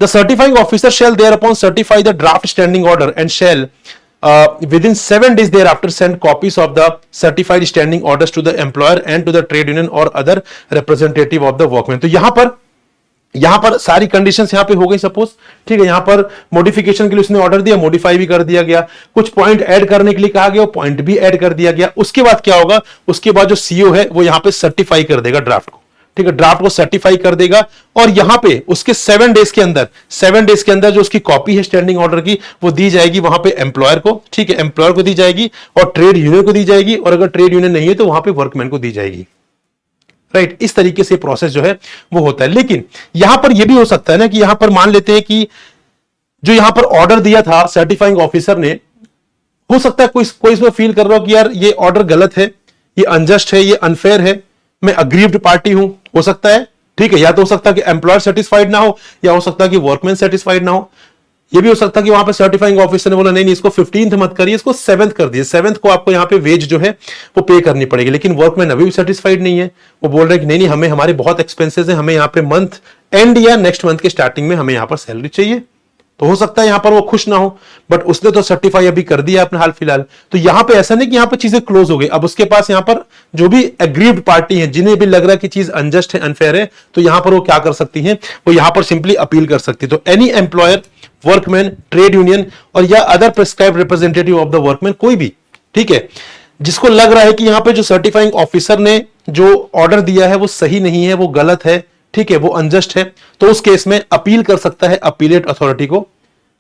The certifying officer shall thereupon certify the draft standing order and shall within 7 days thereafter send copies of the certified standing orders to the employer and to the trade union or other representative of the workman। तो यहां पर सारी conditions यहां पे हो गई suppose, ठीक है। यहां पर मॉडिफिकेशन के लिए उसने ऑर्डर दिया, मॉडिफाई भी कर दिया गया, कुछ पॉइंट ऐड करने के लिए कहा गया, वो पॉइंट भी ऐड कर दिया गया। उसके बाद क्या होगा, उसके बाद जो सीओ है वो यहां पे सर्टिफाई कर देगा ड्राफ्ट को, ठीक है, ड्राफ्ट को सर्टिफाई कर देगा और यहां पे उसके 7 डेज के अंदर जो उसकी कॉपी है स्टैंडिंग ऑर्डर की वो दी जाएगी वहां पे एम्प्लॉयर को, ठीक है, एम्प्लॉयर को दी जाएगी और ट्रेड यूनियन को दी जाएगी, और अगर ट्रेड यूनियन नहीं है तो वहां पे वर्कमैन को दी जाएगी, राइट। इस तरीके से प्रोसेस जो है वो होता है। लेकिन यहां पर यह भी हो सकता है ना कि यहां पर मान लेते हैं कि जो यहां पर ऑर्डर दिया था सर्टिफाइंग ऑफिसर ने, हो सकता है कोई इसमें फील कर रहा हो कि यार ये ऑर्डर गलत है, ये अनजस्ट है, ये अनफेयर है, मैं अग्रीव्ड पार्टी हूं, हो सकता है, ठीक है। या तो हो सकता है कि एम्प्लॉयर सेटिस्फाइड ना हो, या हो सकता है कि वर्कमैन सेटिस्फाइड ना हो। ये भी हो सकता है कि वहां पे सर्टिफाइंग ऑफिसर ने बोला नहीं नहीं इसको 15th मत करिए, इसको 7th कर दिए, 7th को आपको यहां पे वेज जो है वो पे करनी पड़ेगी। लेकिन वर्कमैन अभी भी सेटिस्फाइड नहीं है, वो बोल रहे हैं कि नहीं नहीं हमें हमारे बहुत एक्सपेंसेस है, हमें यहां पे मंथ एंड या नेक्स्ट मंथ के स्टार्टिंग में हमें यहां पर सैलरी चाहिए। तो हो सकता है यहां पर वो खुश ना हो, बट उसने तो सर्टिफाई अभी कर दिया अपने हाल फिलहाल। तो यहां पे ऐसा नहीं कि यहां पर चीजें क्लोज हो गई, अब उसके पास यहां पर जो भी एग्रीव्ड पार्टी है, जिन्हें भी लग रहा है कि चीज अनजस्ट है, अनफेयर है, तो यहां पर वो क्या कर सकती हैं, वो यहां पर सिंपली अपील कर सकती है। तो any employer, workman, trade union और या other prescribed representative of the workman, कोई भी, ठीक है, जिसको लग रहा है कि यहां पे जो सर्टिफाइंग ऑफिसर ने जो ऑर्डर दिया है वो सही नहीं है, वो गलत है, ठीक है, वो अनजस्ट है, तो उस केस में अपील कर सकता है अपीलेट अथॉरिटी को।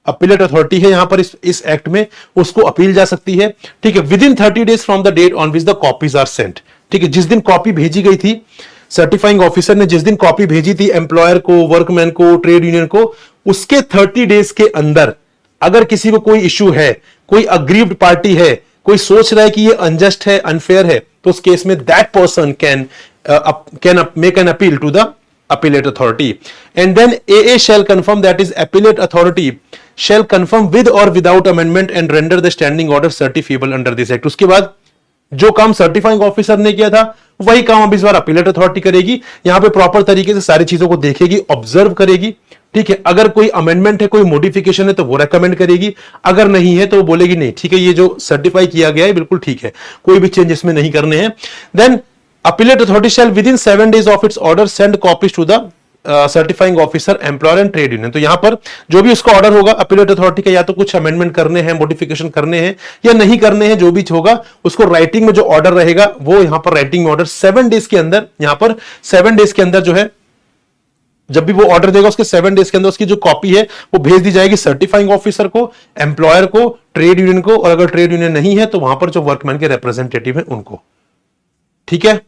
अपीलेट अथॉरिटी है यहां पर इस एक्ट में, उसको अपील जा सकती है, ठीक है, within 30 days from the date on which the copies are sent, ठीक है। जिस दिन कॉपी भेजी गई थी, सर्टिफाइंग ऑफिसर ने जिस दिन कॉपी भेजी थी एम्प्लॉयर को, वर्कमैन को, ट्रेड यूनियन को, उसके 30 डेज के अंदर अगर किसी को कोई इश्यू है, कोई अग्रीव्ड पार्टी है, कोई सोच रहा है कि ये अनजस्ट है, अनफेयर है, तो उस केस में that person can make an appeal to the appellate authority, and then AA shall confirm, that is appellate authority shall confirm with or without amendment and render the standing order certifiable under this act। उसके बाद जो काम certifying officer ने किया था वही काम अब इस बार अपीलेट अथॉरिटी करेगी। यहां पे प्रॉपर तरीके से सारी चीजों को देखेगी, ऑब्जर्व करेगी, ठीक है। अगर कोई अमेंडमेंट है, कोई मॉडिफिकेशन है तो वो रेकमेंड करेगी, अगर नहीं है तो वो बोलेगी नहीं ठीक है ये जो सर्टिफाई किया गया है बिल्कुल ठीक है, कोई भी चेंज इसमें नहीं करने हैं। Then appellate authority shall within 7 days of its order send copies to the certifying officer, employer and trade union. तो यहां पर जो भी उसका ऑर्डर होगा अपीलेट अथॉरिटी का, या तो कुछ अमेंडमेंट करने हैं, मॉडिफिकेशन करने हैं या नहीं करने हैं, जो भी होगा उसको राइटिंग में जो ऑर्डर रहेगा वो यहां पर राइटिंग में ऑर्डर 7 डेज के अंदर, यहां पर 7 डेज के अंदर जो है जब भी वो ऑर्डर देगा उसके 7 डेज के अंदर उसकी जो कॉपी है वो भेज दी जाएगी सर्टिफाइंग ऑफिसर को, एम्प्लॉयर को, ट्रेड यूनियन को, और अगर ट्रेड यूनियन नहीं है तो वहां पर जो वर्कमैन के रिप्रेजेंटेटिव है उनको, ठीक है।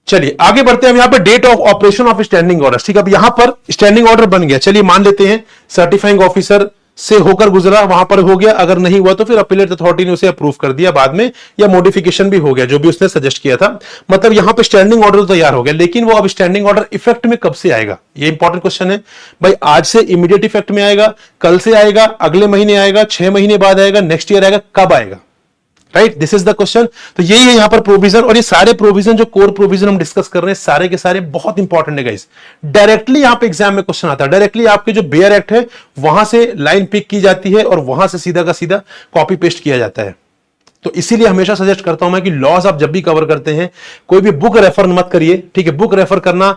चलिए आगे बढ़ते हैं। यहां पर date of operation of standing order, ठीक है। अब यहां पर स्टैंडिंग ऑर्डर बन गया, चलिए मान लेते हैं सर्टिफाइंग ऑफिसर से होकर गुजरा, वहां पर हो गया, अगर नहीं हुआ तो फिर अपीलेट अथॉरिटी ने उसे अप्रूव कर दिया बाद में, या मॉडिफिकेशन भी हो गया जो भी उसने सजेस्ट किया था, मतलब यहां पे स्टैंडिंग ऑर्डर तैयार हो गया। लेकिन वो अब स्टैंडिंग ऑर्डर इफेक्ट में कब से आएगा, ये इंपॉर्टेंट क्वेश्चन है भाई। आज से इमीडिएट इफेक्ट में आएगा, कल से आएगा, अगले महीने आएगा, 6 महीने बाद आएगा, नेक्स्ट ईयर आएगा, कब आएगा, right, this is the question. तो यही है यहां पर प्रोविजन, और ये सारे प्रोविजन जो कोर प्रोविजन हम डिस्कस कर रहे हैं सारे के सारे बहुत इंपॉर्टेंट है गाइस। डायरेक्टली यहां पे एग्जाम में क्वेश्चन आता है, डायरेक्टली आपके जो बेयर एक्ट है वहां से लाइन पिक की जाती है और वहां से सीधा का सीधा कॉपी पेस्ट किया जाता है। तो इसीलिए हमेशा सजेस्ट करता हूं मैं कि लॉज आप जब भी कवर करते हैं कोई भी बुक रेफर मत करिए, ठीक है। बुक रेफर करना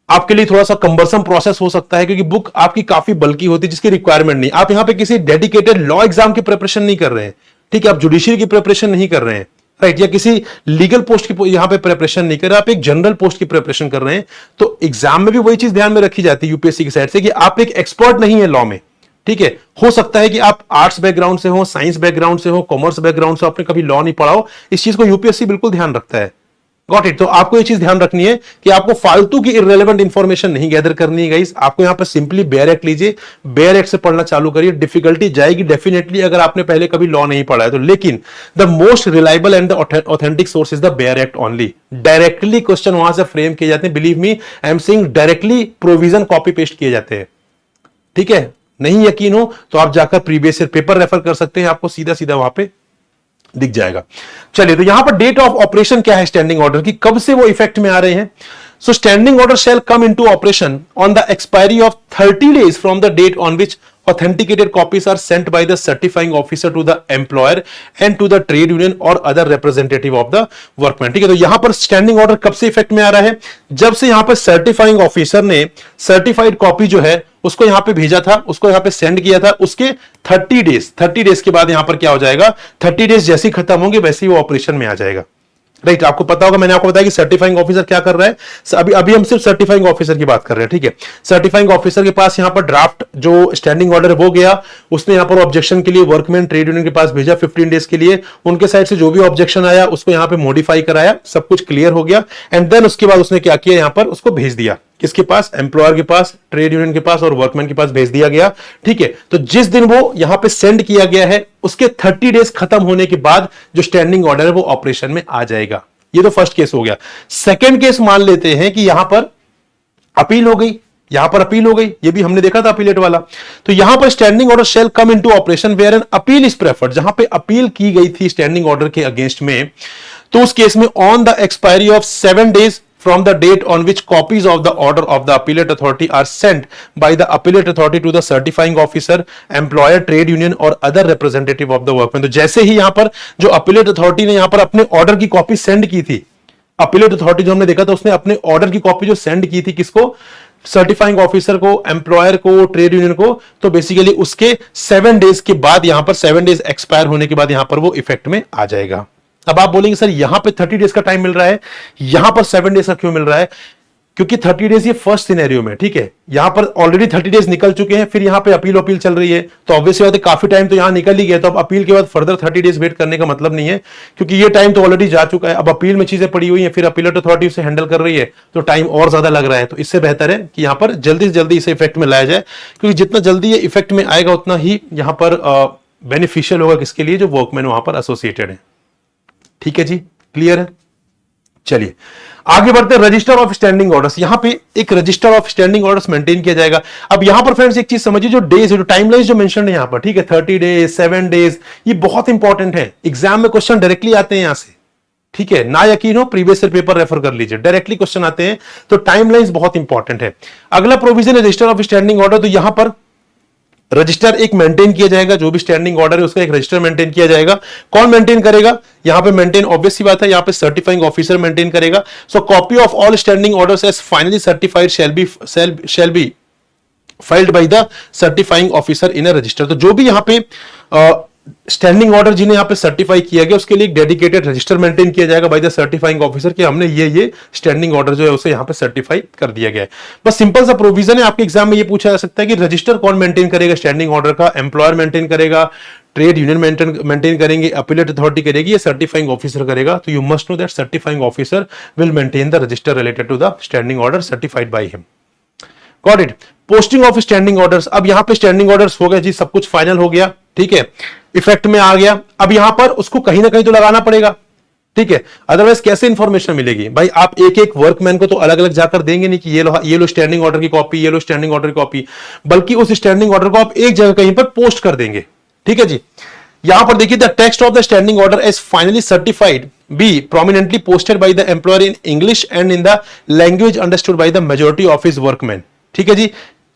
आपके लिए थोड़ा सा कंबरसम प्रोसेस हो सकता है क्योंकि बुक आपकी काफी बल्कि होती है जिसकी रिक्वायरमेंट नहीं। आप यहां पे किसी डेडिकेटेड लॉ एग्जाम की प्रिपरेशन नहीं कर रहे हैं, ठीक है, आप जुडिशियरी की प्रिपरेशन नहीं कर रहे हैं, राइट, या किसी लीगल पोस्ट की यहां पे प्रिपरेशन नहीं कर रहे, आप एक जनरल पोस्ट की प्रिपरेशन कर रहे हैं। तो एग्जाम में भी वही चीज ध्यान में रखी जाती है यूपीएससी की साइड से कि आप एक एक्सपर्ट नहीं है लॉ में, ठीक है। हो सकता है कि आप आर्ट्स बैकग्राउंड से हो, साइंस बैकग्राउंड से हो, कॉमर्स बैकग्राउंड से, आपने कभी लॉ नहीं पढ़ा हो, इस चीज को यूपीएससी बिल्कुल ध्यान रखता है। Got it. तो आपको ये चीज ध्यान रखनी है कि आपको फालतू की इररिलेवेंट इंफॉर्मेशन नहीं गैदर करनी है गाइस। आपको यहां पर सिंपली बेयर एक्ट लीजिए, बेयर एक्ट से पढ़ना चालू करिए। डिफिकल्टी जाएगी डेफिनेटली अगर आपने पहले कभी लॉ नहीं पढ़ा है तो, लेकिन the most reliable and the authentic source is the bare act only. Directly question वहां से फ्रेम किए जाते हैं। Believe me, I am saying directly provision copy paste किए जाते हैं। ठीक है, नहीं यकीन हो तो आप जाकर प्रीवियस ईयर पेपर रेफर कर सकते हैं, आपको सीधा सीधा वहां पे दिख जाएगा। चलिए, तो यहां पर डेट ऑफ ऑपरेशन क्या है स्टैंडिंग ऑर्डर की, कब से वो इफेक्ट में आ रहे हैं। So standing order shall come into operation on the expiry of 30 days from the date on which authenticated copies are sent by the certifying officer to the employer and to the trade union or other representative of the workman। ठीक है, तो यहां पर standing order कब से effect में आ रहा है, जब से यहां पर सर्टिफाइंग ऑफिसर ने सर्टिफाइड कॉपी जो है उसको यहां पे भेजा था, उसको यहां पे सेंड किया था, उसके 30 डेज के बाद यहां पर क्या हो जाएगा, 30 डेज जैसे ही खत्म होंगे वैसे ही वो ऑपरेशन में आ जाएगा। राइट, आपको पता होगा, मैंने आपको बताया कि सर्टिफाइंग ऑफिसर क्या कर रहा है। अभी हम सिर्फ सर्टिफाइंग ऑफिसर की बात कर रहे हैं। ठीक है, सर्टिफाइंग ऑफिसर के पास यहां पर ड्राफ्ट जो स्टैंडिंग ऑर्डर वो गया, उसने यहां पर ऑब्जेक्शन के लिए वर्कमैन ट्रेड यूनियन के पास भेजा 15 डेज के लिए। उनके साइड से जो भी ऑब्जेक्शन आया उसको यहां पे मॉडिफाई कराया, सब कुछ क्लियर हो गया। एंड देन उसके बाद उसने क्या किया, यहां पर उसको भेज दिया, किसके पास, एम्प्लॉयर के पास, ट्रेड यूनियन के पास और वर्कमैन के पास भेज दिया गया। ठीक है, तो जिस दिन वो यहां पे सेंड किया गया है उसके 30 डेज खत्म होने के बाद जो स्टैंडिंग ऑर्डर है वो ऑपरेशन में आ जाएगा। ये तो फर्स्ट केस हो गया। सेकंड केस मान लेते हैं कि यहां पर अपील हो गई, यहां पर अपील हो गई, ये भी हमने देखा था अपीलेट वाला। तो यहां पर standing order shall come into operation where an appeal is preferred, जहां पे अपील की गई थी स्टैंडिंग ऑर्डर के अगेंस्ट में, तो उस केस में on the expiry of 7 days from the date on which copies of the order of the appellate authority are sent by the appellate authority to the certifying officer, employer, trade union or other representative of the workman। तो जैसे ही यहां पर जो appellate authority ने यहां पर अपने order की कॉपी सेंड की थी, appellate authority जो हमने देखा था उसने अपने ऑर्डर की कॉपी जो सेंड की थी किसको, सर्टिफाइंग ऑफिसर को, एम्प्लॉयर को, ट्रेड यूनियन को, तो बेसिकली उसके 7 डेज के बाद, यहां पर 7 डेज एक्सपायर होने के बाद यहां पर वो इफेक्ट में आ जाएगा। अब आप बोलेंगे सर यहां पे 30 डेज का टाइम मिल रहा है, यहां पर 7 डेज का क्यों मिल रहा है, क्योंकि 30 डेज ये फर्स्ट सिनेरियो में। ठीक है, यहां पर ऑलरेडी 30 डेज निकल चुके हैं, फिर यहां पे अपील चल रही है, तो ऑब्वियसली बात है काफी टाइम तो यहां निकल ही गया, तो अब अपील के बाद फर्दर 30 डेज वेट करने का मतलब नहीं है, क्योंकि ये टाइम तो ऑलरेडी जा चुका है। अब अपील में चीजें पड़ी हुई है, फिर अपीलेट अथॉरिटी उसे हैंडल कर रही है, तो टाइम और ज्यादा लग रहा है। तो इससे बेहतर है कि यहां पर जल्दी से जल्दी इसे इफेक्ट में लाया जाए, क्योंकि जितना जल्दी ये इफेक्ट में आएगा उतना ही यहां पर बेनिफिशियल होगा किसके लिए, जो वर्कमैन वहां पर एसोसिएटेड है। ठीक है जी, क्लियर है। चलिए आगे बढ़ते हैं। रजिस्टर ऑफ स्टैंडिंग ऑर्डर्स, यहां पे एक register of standing orders maintain किया जाएगा। अब यहां पर फ्रेंड्स एक चीज समझिए, जो डेज है, जो टाइमलाइन जो मेंशन है यहां पर, ठीक है, 30 डेज, 7 डेज, ये बहुत इंपॉर्टेंट है। एग्जाम में क्वेश्चन डायरेक्टली आते हैं यहां से। ठीक है, ना यकीन हो प्रीवियस ईयर पेपर रेफर कर लीजिए, डायरेक्टली क्वेश्चन आते हैं, तो टाइमलाइंस बहुत इंपॉर्टेंट है। अगला प्रोविजन है रजिस्टर ऑफ स्टैंडिंग ऑर्डर। तो यहां पर रजिस्टर एक मेंटेन किया जाएगा, जो भी स्टैंडिंग ऑर्डर है उसका एक रजिस्टर मेंटेन किया जाएगा। कौन मेंटेन करेगा, यहां पे मेंटेन ऑब्वियस सी बात है, यहां पे सर्टिफाइंग ऑफिसर मेंटेन करेगा। So copy of all standing orders as finally certified shall be filed by the certifying officer in a register. तो जो भी यहां पे स्टैंडिंग ऑर्डर जिन्हें यहां पे सर्टिफाई किया गया उसके लिए एक डेडिकेटेड रजिस्टर मेंटेन किया जाएगा बाय द सर्टिफाइंग ऑफिसर कि हमने ये स्टैंडिंग ऑर्डर जो है उसे यहां पे सर्टिफाई कर दिया गया है। बस सिंपल सा प्रोविजन है। आपके एग्जाम में ये पूछा जा सकता है कि रजिस्टर कौन मेंटेन करेगा स्टैंडिंग ऑर्डर का, एम्प्लॉयर मेंटेन करेगा, ट्रेड यूनियन मेंटेन करेंगे, अपीलेट अथॉरिटी करेगी, या सर्टिफाइंग ऑफिसर करेगा। तो you must know that certifying officer will maintain the register related to the standing order certified by him. Got it. Posting of standing orders, अब यहां पे standing orders हो गए जी, सब कुछ फाइनल हो गया, ठीक है, इफेक्ट में आ गया। अब यहां पर उसको कहीं ना कहीं तो लगाना पड़ेगा, ठीक है, अदरवाइज कैसे इंफॉर्मेशन मिलेगी भाई। आप एक एक वर्कमैन को तो अलग अलग जाकर देंगे नहीं कि ये लो स्टैंडिंग ऑर्डर की कॉपी, ये लो स्टैंडिंग ऑर्डर की कॉपी, बल्कि उस स्टैंडिंग ऑर्डर को आप एक जगह कहीं पर पोस्ट कर देंगे। ठीक है जी, यहां पर देखिए, the text of the standing order is finally certified be prominently posted by the employer in English and in the language understood by the majority of his workman. ठीक है जी,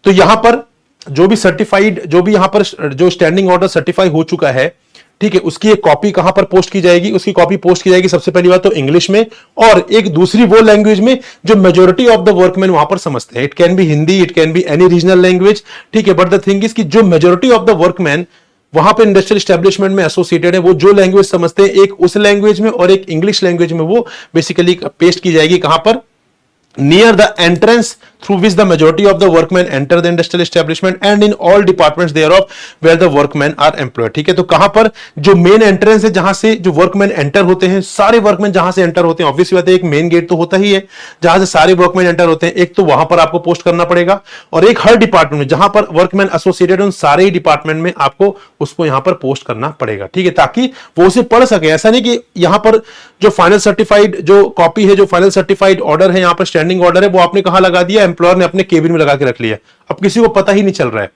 तो यहां पर जो भी सर्टिफाइड, जो भी यहां पर जो स्टैंडिंग ऑर्डर सर्टिफाई हो चुका है, ठीक है, उसकी एक कॉपी कहां पर पोस्ट की जाएगी, उसकी कॉपी पोस्ट की जाएगी सबसे पहली बात तो इंग्लिश में, और एक दूसरी वो लैंग्वेज में जो मेजॉरिटी ऑफ द वर्कमैन वहां पर समझते हैं। It can be Hindi, it can be any regional language, ठीक है, बट द थिंग इज कि जो मेजॉरिटी ऑफ द वर्कमैन वहां पे इंडस्ट्रियल एस्टेब्लिशमेंट में एसोसिएटेड है, वो जो लैंग्वेज समझते हैं, एक उस लैंग्वेज में और एक इंग्लिश लैंग्वेज में वो बेसिकली पेस्ट की जाएगी कहां पर, near the entrance through which the majority of the workmen enter the industrial establishment and in all departments thereof where the workmen are employed। ठीक है, तो कहां पर जो मेन एंट्रेंस है जहां से जो वर्कमैन एंटर होते हैं, सारे वर्कमैन जहां से एंटर होते हैं, ऑब्वियसली बात है एक मेन गेट तो होता ही है जहां से सारे वर्कमैन एंटर होते हैं, एक तो वहां पर आपको पोस्ट करना पड़ेगा और एक हर डिपार्टमेंट में जहां पर वर्कमैन एसोसिएटेड उन सारे ही डिपार्टमेंट में आपको उसको यहां पर पोस्ट करना पड़ेगा। ठीक है, ताकि वो उसे पढ़ सके। ऐसा नहीं कि यहां पर जो फाइनल सर्टिफाइड जो कॉपी है, जो फाइनल सर्टिफाइड ऑर्डर है, यहां पर स्टैंडिंग ऑर्डर है, वो आपने कहां लगा दिया, एम्प्लॉयर ने अपने केबिन में लगा के रख लिया, अब किसी को पता ही नहीं चल रहा है।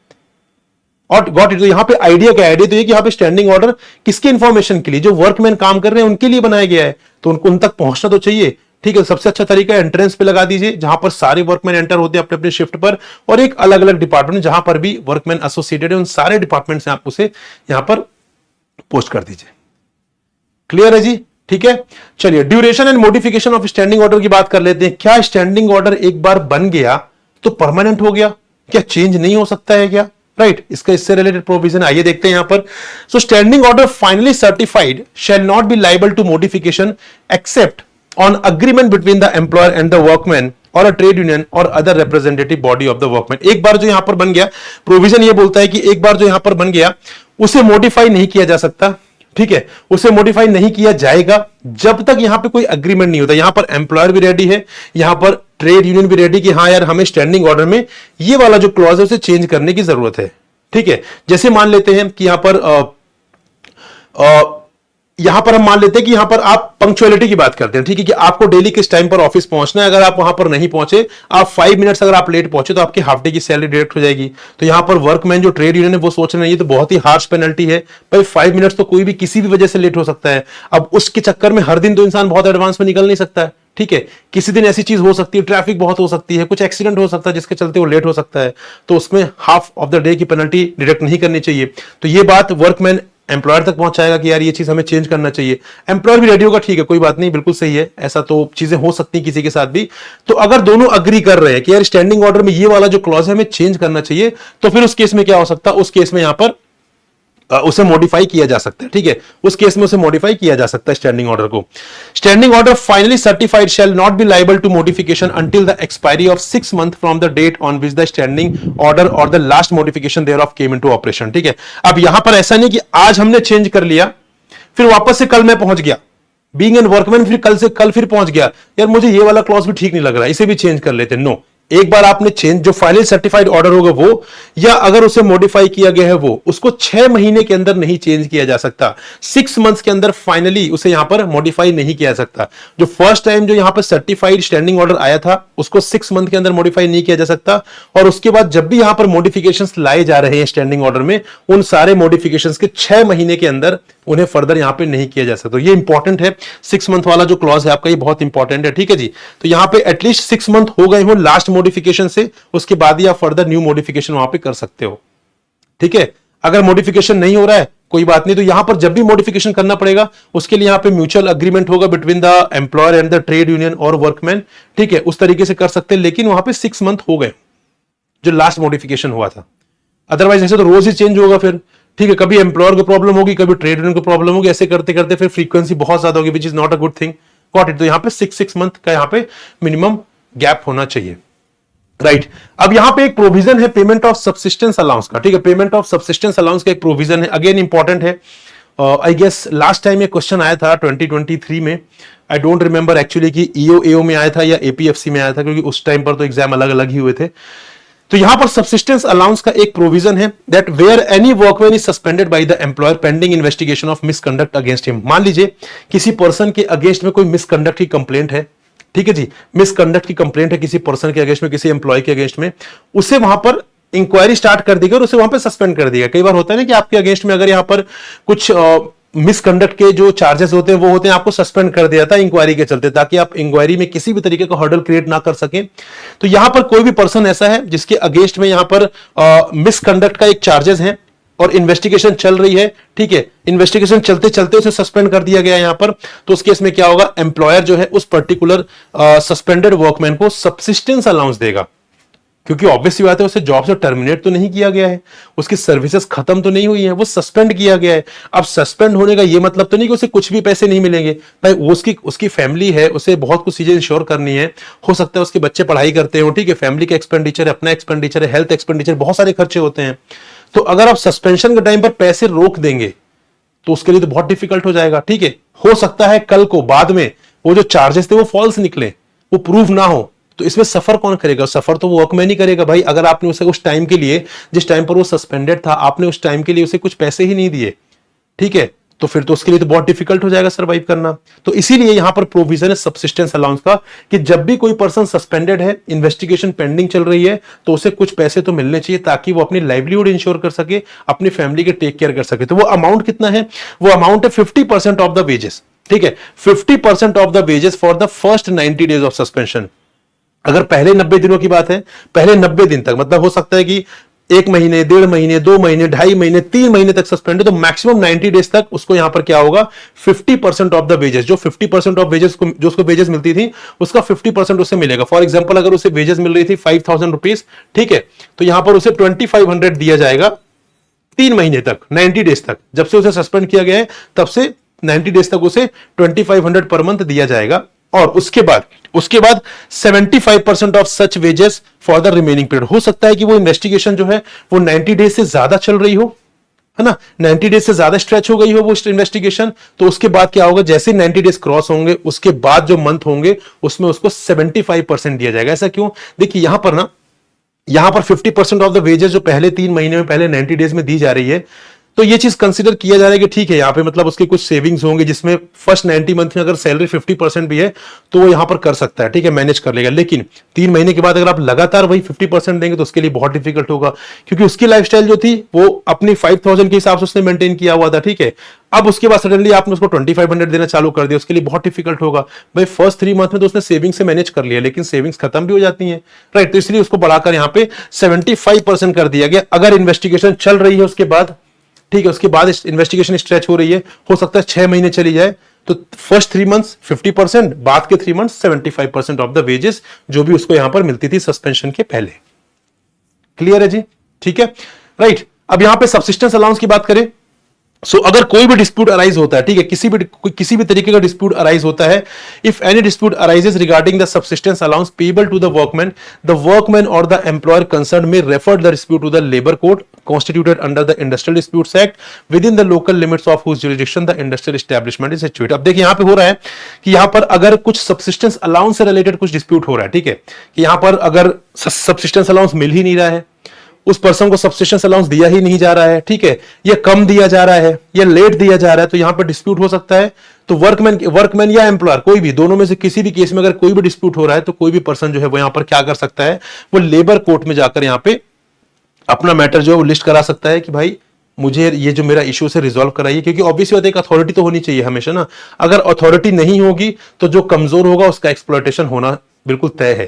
और गॉट इट, तो यहां पे आइडिया क्या है, आइडिया तो ये कि यहां पे स्टैंडिंग ऑर्डर किसके इंफॉर्मेशन के लिए, जो वर्कमैन काम कर रहे हैं उनके लिए बनाया गया है, तो उनको उन तक पहुंचना तो चाहिए। ठीक है, सबसे अच्छा तरीका है एंट्रेंस पे लगा दीजिए जहां पर सारे वर्कमैन एंटर होते हैं अपने अपने शिफ्ट पर, और एक अलग अलग डिपार्टमेंट जहां पर भी वर्कमैन एसोसिएटेड है उन सारे डिपार्टमेंट से आप उसे यहां पर पोस्ट कर दीजिए। क्लियर है जी? ठीक है, चलिए duration and modification of standing order की बात कर लेते हैं। क्या स्टैंडिंग ऑर्डर एक बार बन गया तो परमानेंट हो गया, क्या चेंज नहीं हो सकता है क्या? राइट, इसका इससे रिलेटेड प्रोविजन आइए देखते हैं यहां पर। So standing order finally certified shall not be liable to modification except on agreement between the employer and the workman और अ ट्रेड यूनियन और other representative body of the workman. एक बार जो यहां पर बन गया, प्रोविजन ये बोलता है कि एक बार जो यहां पर बन गया उसे मॉडिफाई नहीं किया जा सकता। ठीक है, उसे मॉडिफाई नहीं किया जाएगा जब तक यहां पे कोई अग्रीमेंट नहीं होता। यहां पर एम्प्लॉयर भी रेडी है, यहां पर ट्रेड यूनियन भी रेडी कि हाँ यार हमें स्टैंडिंग ऑर्डर में ये वाला जो क्लॉज है उसे चेंज करने की जरूरत है। ठीक है, जैसे मान लेते हैं कि यहां पर हम मान लेते हैं कि यहां पर आप पंक्चुअलिटी की बात करते हैं। ठीक है, कि आपको डेली किस टाइम पर ऑफिस पहुंचना है, अगर आप वहां पर नहीं पहुंचे, आप 5 मिनट्स अगर आप लेट पहुंचे तो आपकी हाफ डे की सैलरी डिडक्ट हो जाएगी। तो यहां पर वर्कमैन जो ट्रेड यूनियन है वो सोच रहे हैं ये तो बहुत ही हार्श पेनल्टी है भाई, 5 मिनट्स तो कोई भी किसी भी वजह से लेट हो सकता है। अब उसके चक्कर में हर दिन तो इंसान बहुत एडवांस में निकल नहीं सकता है। ठीक है, किसी दिन ऐसी चीज हो सकती है, ट्रैफिक बहुत हो सकती है, कुछ एक्सीडेंट हो सकता है जिसके चलते वो लेट हो सकता है, तो उसमें हाफ ऑफ द डे की पेनल्टी डिडक्ट नहीं करनी चाहिए। तो ये बात वर्कमैन एम्प्लॉयर तक पहुंचाएगा कि यार ये चीज हमें चेंज करना चाहिए। एम्प्लॉयर भी रेडी होगा, ठीक है कोई बात नहीं, बिल्कुल सही है, ऐसा तो चीजें हो सकती हैं किसी के साथ भी। तो अगर दोनों अग्री कर रहे हैं कि यार स्टैंडिंग ऑर्डर में ये वाला जो क्लॉज है हमें चेंज करना चाहिए, तो फिर उस केस में क्या हो सकता है, उस केस में यहां पर उसे मॉडिफाई किया जा सकता है। ठीक है, उस केस में उसे मॉडिफाई किया जा सकता है स्टैंडिंग ऑर्डर को। Standing order finally certified shall not be liable to modification until the expiry of 6 month from the date on which the standing order और the last modification thereof came into operation. ठीक है, अब यहां पर ऐसा नहीं कि आज हमने चेंज कर लिया फिर वापस से कल मैं पहुंच गया, बीइंग एन वर्कमैन फिर कल से कल फिर पहुंच गया, यार मुझे ये वाला क्लॉज भी ठीक नहीं लग रहा, इसे भी चेंज कर लेते। नो, एक बार आपने चेंज जो फाइनल सर्टिफाइड ऑर्डर होगा वो, या अगर उसे मॉडिफाई किया गया है वो, उसको 6 महीने के अंदर नहीं चेंज किया जा सकता। 6 मंथ्स के अंदर फाइनली उसे यहां पर मॉडिफाई नहीं किया जा सकता। जो फर्स्ट टाइम जो यहां पर सर्टिफाइड स्टैंडिंग ऑर्डर आया था उसको 6 मंथ के अंदर मॉडिफाई नहीं किया जा सकता, और उसके बाद जब भी यहां पर मॉडिफिकेशंस लाए जा रहे हैं स्टैंडिंग ऑर्डर में, उन सारे मॉडिफिकेशंस के 6 महीने के अंदर उन्हें फर्दर यहां पे नहीं किया जा सकता। तो ये इंपॉर्टेंट है, 6 मंथ वाला जो क्लॉज है आपका ये बहुत इंपॉर्टेंट है। ठीक है जी, तो यहां पे एटलीस्ट 6 मंथ हो गए हो लास्ट मॉडिफिकेशन से, उसके बाद ही आप फर्दर न्यू मॉडिफिकेशन वहां पे कर सकते हो। ठीक है, अगर मॉडिफिकेशन नहीं हो रहा है कोई बात नहीं, तो यहां पर जब भी मॉडिफिकेशन करना पड़ेगा उसके लिए यहां पे म्यूचुअल अग्रीमेंट होगा between the employer and the trade union और वर्कमैन। ठीक है, उस तरीके से कर सकते हैं, लेकिन वहां पे 6 मंथ हो गए जो लास्ट मॉडिफिकेशन हुआ था, अदरवाइज ऐसे तो रोज ही चेंज होगा फिर। ठीक है, कभी एम्प्लॉयर को प्रॉब्लम होगी, कभी ट्रेड यूनियन को प्रॉब्लम होगी, ऐसे करते करते फिर फ्रीक्वेंसी बहुत ज्यादा होगी, which is not a good thing. Got it, तो यहां पे 6 मंथ का यहां पे मिनिमम गैप होना चाहिए। राइट, अब यहां पे एक प्रोविजन है पेमेंट ऑफ सब्सिस्टेंस अलाउंस का। ठीक है, पेमेंट ऑफ सब्सिस्टेंस अलाउंस का एक प्रोविजन है, अगेन इंपॉर्टेंट है। आई गेस लास्ट टाइम ये क्वेश्चन आया था 2023 में, आई डोंट रिमेंबर एक्चुअली कि ईओ में आया था या एपीएफसी में आया था, क्योंकि उस टाइम पर तो एग्जाम अलग अलग ही हुए थे। तो यहां पर सब्सिस्टेंस अलाउंस का एक प्रोविजन है that where any workman is suspended by the employer pending investigation of misconduct against him. मान लीजिए किसी पर्सन के अगेंस्ट में कोई मिसकंडक्ट की कंप्लेंट है, ठीक है जी, मिसकंडक्ट की कंप्लेंट है किसी पर्सन के अगेंस्ट में, किसी एम्प्लॉय के अगेंस्ट में, उसे वहां पर इंक्वायरी स्टार्ट कर देगा और उसे वहां पर सस्पेंड कर देगा। कई बार होता है ना कि आपके अगेंस्ट में अगर यहां पर कुछ मिसकंडक्ट के जो चार्जेस होते हैं वो होते हैं, आपको सस्पेंड कर दिया था इंक्वायरी के चलते, ताकि आप इंक्वायरी में किसी भी तरीके का हर्डल क्रिएट ना कर सकें। तो यहां पर कोई भी पर्सन ऐसा है जिसके अगेंस्ट में यहां पर मिसकंडक्ट का एक चार्जेस है और इन्वेस्टिगेशन चल रही है, ठीक है, इन्वेस्टिगेशन चलते चलते उसे सस्पेंड कर दिया गया यहां पर, तो उस केस में क्या होगा, एम्प्लॉयर जो है उस पर्टिकुलर सस्पेंडेड वर्कमैन को सब्सिस्टेंस अलाउंस देगा। क्योंकि ऑब्वियसली बात है उसे जॉब से टर्मिनेट तो नहीं किया गया है, उसकी सर्विसेज खत्म तो नहीं हुई है, वो सस्पेंड किया गया है। अब सस्पेंड होने का ये मतलब तो नहीं कि उसे कुछ भी पैसे नहीं मिलेंगे भाई, वो उसकी फैमिली है, उसे बहुत कुछ चीजें इंश्योर करनी है, हो सकता है उसके बच्चे पढ़ाई करते हो, ठीक है, फैमिली का एक्सपेंडिचर है, अपना एक्सपेंडिचर है, हेल्थ एक्सपेंडिचर, बहुत सारे खर्चे होते हैं। तो अगर आप सस्पेंशन के टाइम पर पैसे रोक देंगे तो उसके लिए तो बहुत डिफिकल्ट हो जाएगा, ठीक है। हो सकता है कल को बाद में वो जो चार्जेस थे वो फॉल्स निकले, वो प्रूव ना हो, तो इसमें सफर कौन करेगा? सफर तो वो वर्कमैन ही करेगा भाई। अगर आपने उसे उस टाइम के लिए, जिस टाइम पर वो सस्पेंडेड था, आपने उस टाइम के लिए उसे कुछ पैसे ही नहीं दिए, ठीक है, तो फिर तो उसके लिए तो बहुत डिफिकल्ट हो जाएगा सरवाइव करना। तो इसीलिए यहां पर प्रोविजन है सब्सिस्टेंस अलाउंस का कि जब भी कोई पर्सन सस्पेंडेड है, इन्वेस्टिगेशन पेंडिंग चल रही है, तो उसे कुछ पैसे तो मिलने चाहिए ताकि वो अपनी लाइवलीहुड इंश्योर कर सके, अपनी फैमिली के टेक केयर कर सके। तो वो अमाउंट कितना है? वो अमाउंट है 50% ऑफ द वेजेस, ठीक है, 50% of the wages for the first 90 days of suspension. अगर पहले 90 दिनों की बात है, पहले 90 दिन तक, मतलब हो सकता है कि 1 महीने, 1.5 महीने, 2 महीने, 2.5 महीने, 3 महीने तक सस्पेंड है, तो मैक्सिमम 90 डेज तक उसको यहां पर क्या होगा? 50% ऑफ द वेजेस, जो 50% ऑफ वेजेस जो उसको वेजेस मिलती थी, उसका 50% उसे मिलेगा। फॉर एग्जांपल अगर उसे वेजेस मिल रही थी 5,000 रुपीज, ठीक है, तो यहां पर उसे 2500 दिया जाएगा 3 महीने तक, 90 डेज तक। जब से उसे सस्पेंड किया गया है तब से 90 डेज तक उसे 2500 पर मंथ दिया जाएगा। और उसके बाद 75% of such wages for the remaining period. हो सकता है कि वो इन्वेस्टिगेशन जो है वो 90 डेज से ज्यादा चल रही हो, है ना, 90 डेज से ज्यादा स्ट्रेच हो गई हो वो इन्वेस्टिगेशन, तो उसके बाद क्या होगा? जैसे 90 डेज क्रॉस होंगे उसके बाद जो मंथ होंगे उसमें उसको 75% दिया जाएगा। ऐसा क्यों? देखिए यहां पर 50% ऑफ द वेजेस जो पहले 3 महीने में, पहले 90 डेज में दी जा रही है, तो ये चीज कंसीडर किया जा रहा है कि ठीक है, यहां पे मतलब उसके कुछ सेविंग्स होंगे, जिसमें फर्स्ट 90 मंथ में अगर सैलरी 50% भी है तो वो यहां पर कर सकता है, ठीक है, मैनेज कर लेगा। लेकिन 3 महीने के बाद अगर आप लगातार वही 50% देंगे तो उसके लिए बहुत डिफिकल्ट होगा, क्योंकि उसकी लाइफस्टाइल जो थी वो अपनी 5,000 के हिसाब से उसने मेंटेन किया हुआ था, ठीक है। अब उसके बाद सडनली आपने उसको 2500 देना चालू कर दिया, उसके लिए बहुत डिफिकल्ट होगा भाई। फर्स्ट 3 मंथ में तो उसने सेविंग से मैनेज कर लिया, लेकिन सेविंग्स खत्म भी हो जाती हैं, राइट। तो इसलिए उसको बढ़ाकर यहां पे 75% कर दिया गया। अगर इन्वेस्टिगेशन चल रही है उसके बाद, ठीक है, उसके बाद इन्वेस्टिगेशन स्ट्रेच हो रही है, हो सकता है 6 महीने चली जाए, तो फर्स्ट 3 मंथ्स 50%, बाद के 3 मंथ्स 75% ऑफ द वेजेस जो भी उसको यहां पर मिलती थी सस्पेंशन के पहले। क्लियर है जी? ठीक है, राइट। अब यहां पे सब्सिस्टेंस अलाउंस की बात करें, अगर कोई भी डिस्प्यूट अराइज होता है, ठीक है, किसी भी तरीके का डिस्प्यूट अराइज होता है, if any dispute arises regarding the subsistence allowance payable to the workman और the employer concern may refer the dispute to the labour court constituted under the Industrial Disputes Act within the local limits of whose jurisdiction the industrial establishment is situated। अब देखिए यहां पे हो रहा है कि यहां पर अगर कुछ सब्सिस्टेंस अलाउंस से रिलेटेड कुछ डिस्प्यूट हो रहा है, ठीक है, कि यहां पर अगर सब्सिस्टेंस अलाउंस मिल ही नहीं रहा है, उस पर्सन को सब्सिस्टेंस अलाउंस दिया ही नहीं जा रहा है, ठीक है, या कम दिया जा रहा है या लेट दिया जा रहा है, तो यहां पर डिस्प्यूट हो सकता है। तो वर्कमैन या एम्प्लॉयर, कोई भी, दोनों में से किसी भी केस में अगर कोई भी डिस्प्यूट हो रहा है तो कोई भी पर्सन जो है वो यहां पर क्या कर सकता है? वो लेबर कोर्ट में जाकर यहां पे अपना मैटर जो है वो लिस्ट करा सकता है कि भाई मुझे ये जो मेरा इश्यू से रिजॉल्व कराइए, क्योंकि ऑब्वियसली बात है एक अथॉरिटी तो होनी चाहिए हमेशा ना। अगर अथॉरिटी नहीं होगी तो जो कमजोर होगा उसका एक्सप्लॉयटेशन होना बिल्कुल तय है,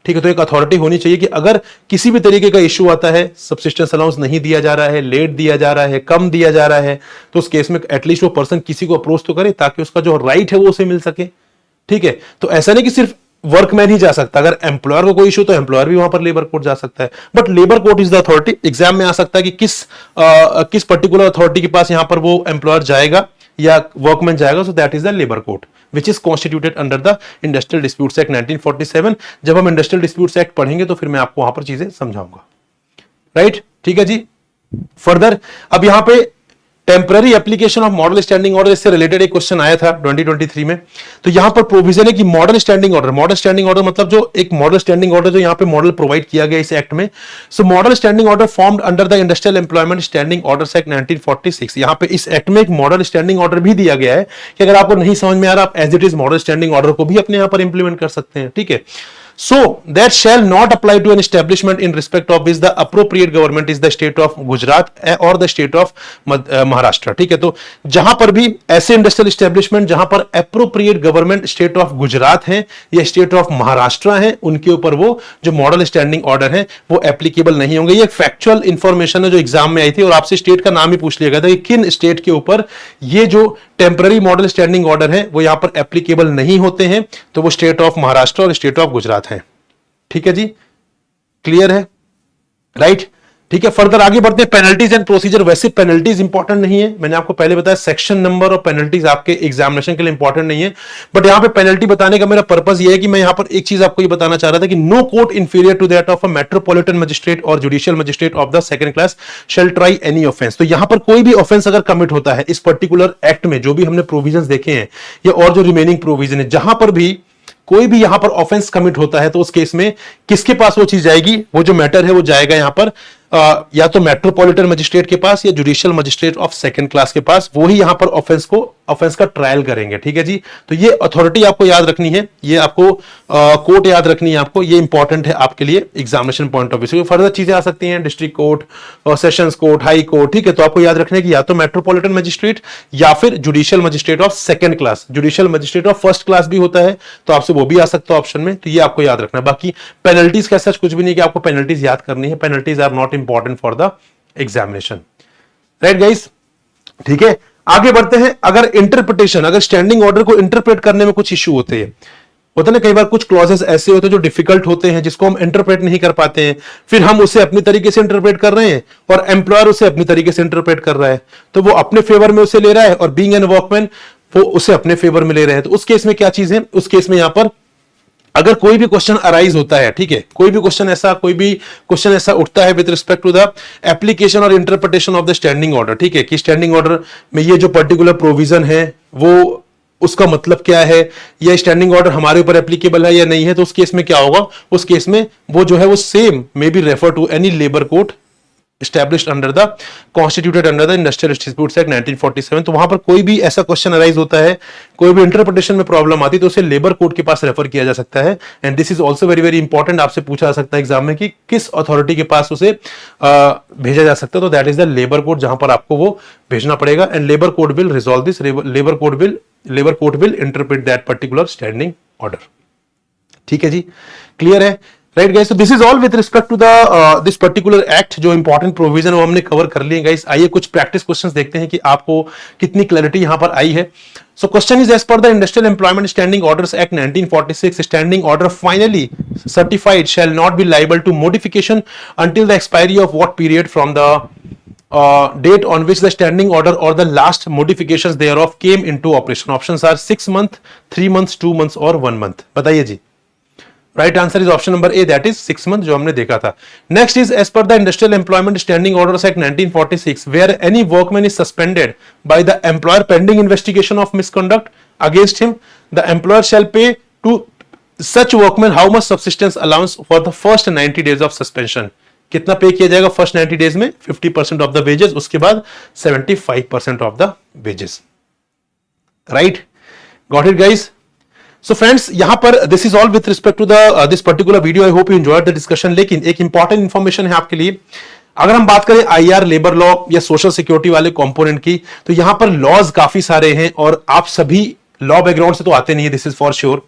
ठीक है। तो एक अथॉरिटी होनी चाहिए कि अगर किसी भी तरीके का इश्यू आता है, सब्सिस्टेंस अलाउंस नहीं दिया जा रहा है, लेट दिया जा रहा है, कम दिया जा रहा है, तो उस केस में एटलीस्ट वो पर्सन किसी को अप्रोच तो करे ताकि उसका जो राइट है वो उसे मिल सके, ठीक है। तो ऐसा नहीं कि सिर्फ वर्कमैन ही जा सकता, अगर एम्प्लॉयर को कोई इशू तो एम्प्लॉयर भी वहां पर लेबर कोर्ट जा सकता है, but labour court is the authority. Exam में आ सकता है कि किस पर्टिकुलर अथॉरिटी के पास यहां पर वो एम्प्लॉयर जाएगा या वर्कमैन जाएगा, so that is the labour court which is constituted under the industrial disputes act 1947। जब हम इंडस्ट्रियल डिस्प्यूट्स एक्ट पढ़ेंगे तो फिर मैं आपको वहां पर चीजें समझाऊंगा, राइट, ठीक है जी। फर्दर अब यहां पे temporary application of model standing order, इससे रिलेटेड एक क्वेश्चन आया था 2023 में। तो यहां पर प्रोविजन है कि मॉडल स्टैंडिंग ऑर्डर मतलब जो एक मॉडल स्टैंडिंग ऑर्डर जो यहां पे मॉडल प्रोवाइड किया गया इस एक्ट में। So model standing order formed under the industrial employment standing orders act 1946। यहां पे इस एक्ट में एक मॉडल स्टैंडिंग ऑर्डर भी दिया गया है कि अगर आपको नहीं समझ में आ रहा, आप as it is model standing order को भी अपने यहां पर इंप्लीमेंट कर सकते हैं, ठीक है। So that shall not apply to an establishment in respect of which the appropriate government is the state of Gujarat or the state of Maharashtra, ठीक है। तो जहां पर भी ऐसे इंडस्ट्रियल एस्टेब्लिशमेंट जहां पर appropriate government state of Gujarat है या स्टेट ऑफ महाराष्ट्र है, उनके ऊपर वो जो मॉडल स्टैंडिंग ऑर्डर है वो एप्लीकेबल नहीं होंगे। ये एक फैक्चुअल इंफॉर्मेशन है जो एग्जाम में आई थी और आपसे स्टेट का नाम ही पूछ लिया गया था कि किन स्टेट के ऊपर ये जो टेम्पररी मॉडल स्टैंडिंग ऑर्डर है वो यहां पर एप्लीकेबल नहीं होते हैं। तो वो स्टेट ऑफ महाराष्ट्र और स्टेट ऑफ गुजरात है, ठीक है जी। क्लियर है, राइट? ठीक है, फर्दर आगे बढ़ते हैं। पेनल्टीज एंड प्रोसीजर, वैसे पेनल्टीज इंपॉर्टेंट नहीं है, मैंने आपको पहले बताया सेक्शन नंबर और पेनल्टीज आपके एग्जामिनेशन के लिए इंपॉर्टेंट नहीं है, बट यहां पे पेनल्टी बताने का मेरा पर्पस ये है कि मैं यहां पर एक चीज आपको ये बताना चाह रहा था कि no court inferior to that of a metropolitan magistrate और judicial magistrate of the second class shall try any offence. तो यहां पर कोई भी ऑफेंस अगर कमिट होता है इस पर्टिकुलर एक्ट में, जो भी हमने प्रोविजंस देखे हैं या और जो रिमेनिंग प्रोविजन है, जहां पर भी कोई भी यहां पर ऑफेंस कमिट होता है तो उस केस में किसके पास वो चीज जाएगी, वो जो मैटर है वो जाएगा यहां पर या तो मेट्रोपॉलिटन मजिस्ट्रेट के पास या judicial magistrate of second class के पास, वो ही यहां पर ऑफेंस का ट्रायल करेंगे। ठीक है जी, तो ये अथॉरिटी आपको याद रखनी है, ये आपको कोर्ट याद रखनी है आपको, ये इंपॉर्टेंट है आपके लिए एग्जामिनेशन पॉइंट ऑफ व्यू से। फर्दर चीजें आ सकती हैं, डिस्ट्रिक्ट कोर्ट और सेशंस कोर्ट, हाई कोर्ट, ठीक है, तो आपको याद रखना है कि या तो मेट्रोपॉलिटन मजिस्ट्रेट या फिर judicial magistrate of second class. Judicial magistrate of first class भी होता है तो आपसे वो भी आ सकता है ऑप्शन में, तो ये आपको याद रखना है। बाकी पेनल्टीज का सच कुछ भी नहीं कि आपको पेनल्टीज याद करनी है, penalties are not important for the examination, right guys? ठीक है, आगे बढ़ते हैं। अगर इंटरप्रिटेशन, अगर स्टैंडिंग ऑर्डर को इंटरप्रेट करने में कुछ इश्यू होते हैं, होता ना कई बार कुछ क्लॉजेस ऐसे होते हैं जो डिफिकल्ट होते हैं, जिसको हम इंटरप्रेट नहीं कर पाते हैं, फिर हम उसे अपनी तरीके से इंटरप्रेट कर रहे हैं और एम्प्लॉयर उसे अपनी तरीके से इंटरप्रेट कर रहा है, तो वो अपने फेवर में उसे ले रहा है और बीइंग एन वर्कमैन वो उसे अपने फेवर में ले रहे हैं। तो उस केस में क्या चीज है, उस केस में यहां पर अगर कोई भी क्वेश्चन अराइज होता है, ठीक है, कोई भी क्वेश्चन ऐसा उठता है with respect to the application और interpretation of the standing order, ठीक है, कि स्टैंडिंग ऑर्डर में ये जो पर्टिकुलर प्रोविजन है वो उसका मतलब क्या है, या स्टैंडिंग ऑर्डर हमारे ऊपर एप्लीकेबल है या नहीं है, तो उस केस में क्या होगा, उस केस में वो जो है वो same may be refer to any labour code established under the constituted under the Industrial Disputes Act 1947। तो वहां पर कोई भी ऐसा क्वेश्चन अराइज होता है, कोई भी इंटरप्रिटेशन में प्रॉब्लम आती है तो उसे लेबर कोड के पास रेफर किया जा सकता है। And this is also very very important, आपसे पूछा जा सकता है एग्जाम में कि किस अथॉरिटी के पास उसे भेजा जा सकता है, तो that is the labour code, जहां पर आपको वो भेजना पड़ेगा। And labour code will resolve this, labour code will interpret that particular standing order. ठीक है जी, क्लियर है, राइट गाइस? तो this is all with respect to the this particular act. जो इंपॉर्टेंट प्रोविजन वो हमने कवर कर लिए गाइस। आइए कुछ प्रैक्टिस क्वेश्चंस देखते हैं कि आपको कितनी क्लैरिटी यहां पर आई है। So question is, as per the industrial employment standing orders act 1946, standing order finally certified shall not be liable to modification until the expiry of what period from the date on which the standing order or the last modifications thereof came into operation। Options are 6 months, 3 months, 2 months और 1 month। बताइए जी। Right answer is option number A, that is 6 month, जो हमने देखा था। Next is, as per the industrial employment standing orders act 1946, where any workman is suspended by the employer pending investigation of misconduct against him, the employer shall pay to such workman how much subsistence allowance for the first 90 days of suspension. कितना pay किया जाएगा first 90 days में? 50% of the wages, उसके बाद 75% of the wages. Right, got it guys? So friends, यहां पर this is all with respect to the this particular video. I hope you enjoyed the discussion. लेकिन एक important information है आपके लिए, अगर हम बात करें आईआर, लेबर लॉ या सोशल सिक्योरिटी वाले कंपोनेंट की, तो यहां पर लॉज काफी सारे हैं और आप सभी लॉ बैकग्राउंड से तो आते नहीं है, दिस इज फॉर श्योर।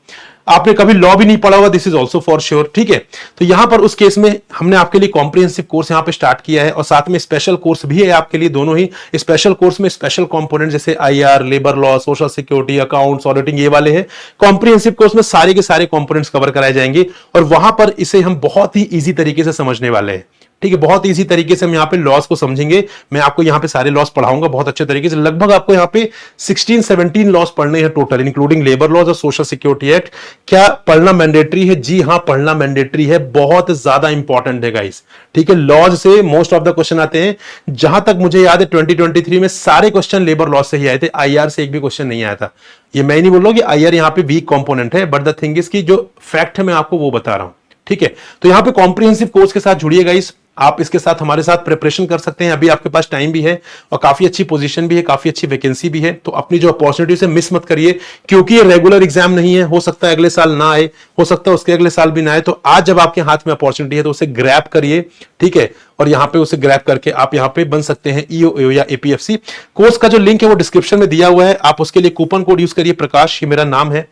आपने कभी लॉ भी नहीं पढ़ा होगा, this is also for sure. ठीक है, तो यहां पर उस केस में हमने आपके लिए कॉम्प्रिहेंसिव कोर्स यहां पे स्टार्ट किया है और साथ में स्पेशल कोर्स भी है आपके लिए। दोनों ही स्पेशल कोर्स में स्पेशल कंपोनेंट जैसे IR, labour law, social security, accounts, auditing, ये वाले हैं। कॉम्प्रिहेंसिव कोर्स में सारे के सारे कंपोनेंट्स कवर कराए जाएंगे और वहां पर इसे हम बहुत ही ईजी तरीके से समझने वाले हैं। ठीक है, बहुत इजी तरीके से हम यहाँ पे लॉस को समझेंगे। मैं आपको यहाँ पे सारे लॉस पढ़ाऊंगा बहुत अच्छे तरीके से। लगभग आपको यहाँ पे 16-17 लॉस पढ़ने हैं टोटल, इंक्लूडिंग लेबर लॉज और सोशल सिक्योरिटी एक्ट। क्या पढ़ना मैंडेटरी है? जी हाँ, पढ़ना मैंडेटरी है, बहुत ज्यादा इंपॉर्टेंट है गाइस। ठीक है, लॉज से मोस्ट ऑफ द क्वेश्चन आते हैं। जहां तक मुझे याद है 2023 में सारे क्वेश्चन लेबर लॉज से ही आए थे, आईआर से एक भी क्वेश्चन नहीं आया था। ये मैं नहीं बोल रहा हूं कि आईआर यहाँ पे वीक कंपोनेंट है, बट द थिंग इज की जो फैक्ट है मैं आपको वो बता रहा हूं। ठीक है, तो यहाँ पे कॉम्प्रिहेंसिव कोर्स के साथ जुड़िए गाइस। आप इसके साथ हमारे साथ प्रिपरेशन कर सकते हैं, अभी आपके पास टाइम भी है और काफी अच्छी पोजीशन भी है, काफी अच्छी वैकेंसी भी है। तो अपनी जो अपॉर्चुनिटी से मिस मत करिए, क्योंकि ये रेगुलर एग्जाम नहीं है। हो सकता है अगले साल ना आए, हो सकता है उसके अगले साल भी ना आए। तो आज जब आपके हाथ में अपॉर्चुनिटी है तो उसे ग्रैब करिए। ठीक है, और यहाँ पे उसे ग्रैब करके आप यहाँ पे बन सकते हैं ईओ या एपीएफसी। कोर्स का जो लिंक है वो डिस्क्रिप्शन में दिया हुआ है, आप उसके लिए कूपन कोड यूज करिए, प्रकाश ये मेरा नाम है,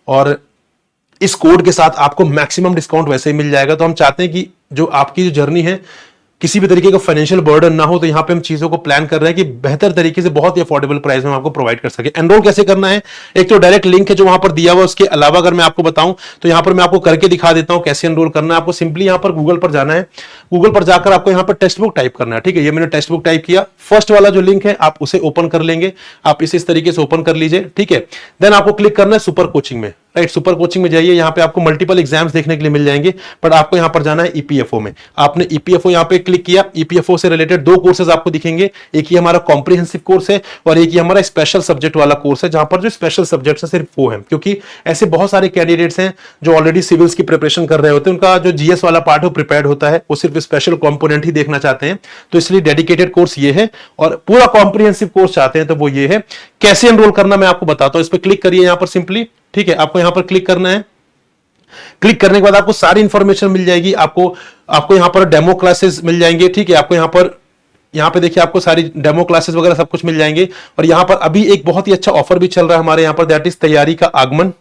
और इस कोड के साथ आपको मैक्सिमम डिस्काउंट वैसे ही मिल जाएगा। तो हम चाहते हैं कि जो आपकी जो जर्नी है किसी भी तरीके का फाइनेंशियल बर्डन ना हो, तो यहाँ पे हम चीजों को प्लान कर रहे हैं कि बेहतर तरीके से बहुत ही अफोर्डेबल प्राइस में आपको प्रोवाइड कर सके। एनरोल कैसे करना है, एक तो डायरेक्ट लिंक है जो वहां पर दिया हुआ, उसके अलावा अगर मैं आपको बताऊं तो यहाँ पर मैं आपको करके दिखा देता हूं कैसे एनरोल करना है। आपको सिंपली यहाँ पर गूगल पर जाना है, गूगल पर जाकर आपको यहाँ पर टेक्स्ट बुक टाइप करना है, ठीक है। ये मैंने टेक्स्ट बुक टाइप किया, फर्स्ट वाला जो लिंक है आप उसे ओपन कर लेंगे, आप इसे इस तरीके से ओपन कर लीजिए, ठीक है। देन आपको क्लिक करना है सुपर कोचिंग में, राइट। सुपर कोचिंग में जाइए, यहाँ पे आपको मल्टीपल एग्जाम्स देखने के लिए मिल जाएंगे, बट आपको यहाँ पर जाना है ईपीएफओ में। आपने ईपीएफओ यहाँ पे क्लिक किया, ईपीएफओ से रिलेटेड 2 कोर्सेज आपको दिखेंगे, एक ही हमारा कॉम्प्रिहेंसिव कोर्स है और एक ही हमारा स्पेशल सब्जेक्ट वाला कोर्स है, जहां पर जो स्पेशल सब्जेक्ट है सिर्फ वो है, क्योंकि ऐसे बहुत सारे कैंडिडेट्स हैं जो ऑलरेडी सिविल्स की प्रिपरेशन कर रहे होते हैं, उनका जो जीएस वाला पार्ट है प्रिपेयर्ड होता है, वो सिर्फ स्पेशल कंपोनेंट ही देखना चाहते हैं, तो इसलिए डेडिकेटेड कोर्स ये है। और पूरा कॉम्प्रिहेंसिव कोर्स चाहते हैं तो वो ये है। कैसे एनरोल करना मैं आपको बताता हूं, इस पर क्लिक करिए यहाँ पर सिंपली, ठीक है। आपको यहां पर क्लिक करना है, क्लिक करने के बाद आपको सारी इंफॉर्मेशन मिल जाएगी, आपको यहां पर डेमो क्लासेस मिल जाएंगे, ठीक है। आपको यहां पे देखिए आपको सारी डेमो क्लासेस वगैरह सब कुछ मिल जाएंगे। और यहां पर अभी एक बहुत ही अच्छा ऑफर भी चल रहा है हमारे यहां पर, दैट इज तैयारी का आगमन,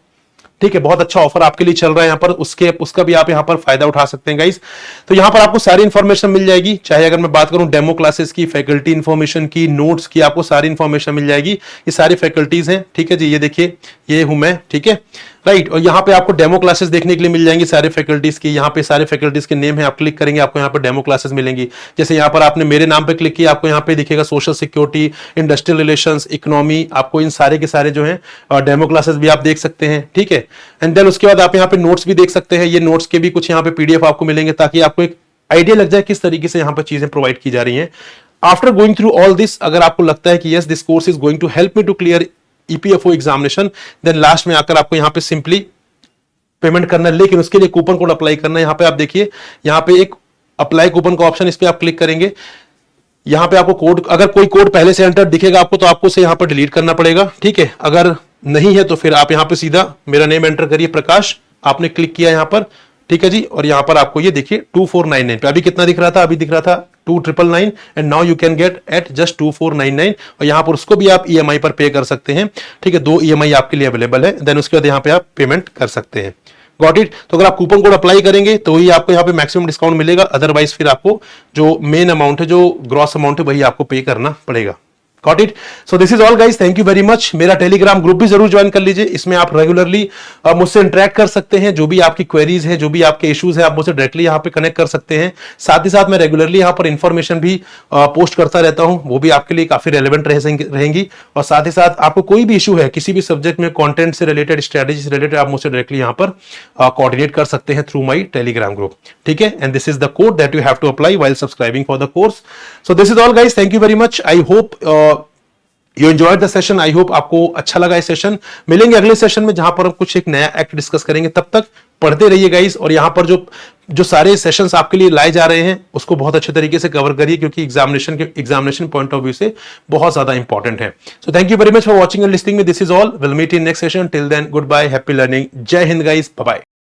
ठीक है। बहुत अच्छा ऑफर आपके लिए चल रहा है यहां पर, उसका भी आप यहां पर फायदा उठा सकते हैं गाइस। तो यहां पर आपको सारी इंफॉर्मेशन मिल जाएगी, चाहे अगर मैं बात करूं डेमो क्लासेस की, फैकल्टी इंफॉर्मेशन की, नोट्स की, आपको सारी इंफॉर्मेशन मिल जाएगी। ये सारी फैकल्टीज हैं, ठीक है जी। ये देखिए, ये हूं मैं, ठीक है, राइट। और यहाँ पे आपको डेमो क्लासेस देखने के लिए मिल जाएंगी सारे फैकल्टीज की। यहाँ पे सारे फैकल्टीज के नेम है, आप क्लिक करेंगे आपको यहाँ पर डेमो क्लासेस मिलेंगी। जैसे यहाँ पर आपने मेरे नाम पे क्लिक किया, आपको यहाँ पे दिखेगा social security, industrial relations, economy, आपको इन सारे के सारे जो है डेमो क्लासेस भी आप देख सकते हैं, ठीक है। एंड देन उसके बाद आप यहाँ पे नोट्स भी देख सकते हैं, ये नोट्स के भी कुछ यहाँ पे पीडीएफ आपको मिलेंगे, ताकि आपको एक आइडिया लग जाए किस तरीके से यहाँ पर चीजें प्रोवाइड की जा रही हैं। After going through all this, अगर आपको लगता है कि yes this course is going to help me to clear EPFO examination, then last में आकर आपको यहाँ पे सिंपली पेमेंट करना है, लेकिन उसके लिए कूपन कोड अप्लाई करना है। यहां पे आप देखिए, यहां पे एक अप्लाई कूपन का ऑप्शन, इस पे आप क्लिक करेंगे। यहां पे आपको कोड, अगर कोई कोड पहले से एंटर दिखेगा आपको तो आपको उसे यहां पर डिलीट करना पड़ेगा, ठीक है। अगर नहीं है तो फिर आप यहां पे सीधा मेरा नेम एंटर करिए, प्रकाश, आपने क्लिक किया यहां पर, ठीक है जी। और यहां पर आपको ये देखिए 2499 पे, अभी कितना दिख रहा था, अभी दिख रहा था 2999, and now you can get at just 2499। और यहां पर उसको भी आप ईएमआई पर पे कर सकते हैं, ठीक है। 2 ईएमआई आपके लिए अवेलेबल है, देन उसके बाद यहां पे आप पेमेंट कर सकते हैं। Got it. तो अगर आप कूपन कोड अप्लाई करेंगे तो ही आपको यहाँ पे मैक्सिमम डिस्काउंट मिलेगा, अदरवाइज फिर आपको जो मेन अमाउंट है, जो ग्रॉस अमाउंट है, वही आपको पे करना पड़ेगा। Got it. So this is all guys, thank you very much. मेरा टेलीग्राम ग्रुप भी जरूर ज्वाइन कर लीजिए, इसमें आप रेगुलरली मुझसे इंटरेक्ट कर सकते हैं, जो भी आपकी क्वेरीज है, जो भी आपके इश्यूज है, आप मुझसे डायरेक्टली यहाँ पे कनेक्ट कर सकते हैं। साथ ही साथ मैं रेगुलरली यहाँ पर इंफॉर्मेशन भी पोस्ट करता रहता हूँ, वो भी आपके लिए काफी रेलिवेंट रहेंगी। और साथ ही साथ आपको कोई भी इशू है किसी भी सब्जेक्ट में, कंटेंट से रिलेटेड, स्ट्रेटेजी से रिलेटेड, आप मुझसे डायरेक्टली यहाँ पर कोऑर्डिनेट कर सकते हैं थ्रू माई टेलीग्राम ग्रुप, ठीक है। And this is the code that you have to apply while subscribing for the course. So this is all guys, thank you very much. I hope you enjoyed the session, I hope आपको अच्छा लगा ये session. मिलेंगे अगले session में, जहां पर हम कुछ एक नया एक्ट डिस्कस करेंगे। तब तक पढ़ते रहिए गाइस, और यहां पर जो सारे सेशंस आपके लिए लाए जा रहे हैं उसको बहुत अच्छे तरीके से कवर करिए, क्योंकि एग्जामिनेशन पॉइंट ऑफ व्यू से बहुत ज्यादा इंपॉर्टेंट है। So thank you very much for watching and listening me. This is all, will meet in next session. Till then, good bye, happy learning, जय हिंद गाइस, बाय बाय।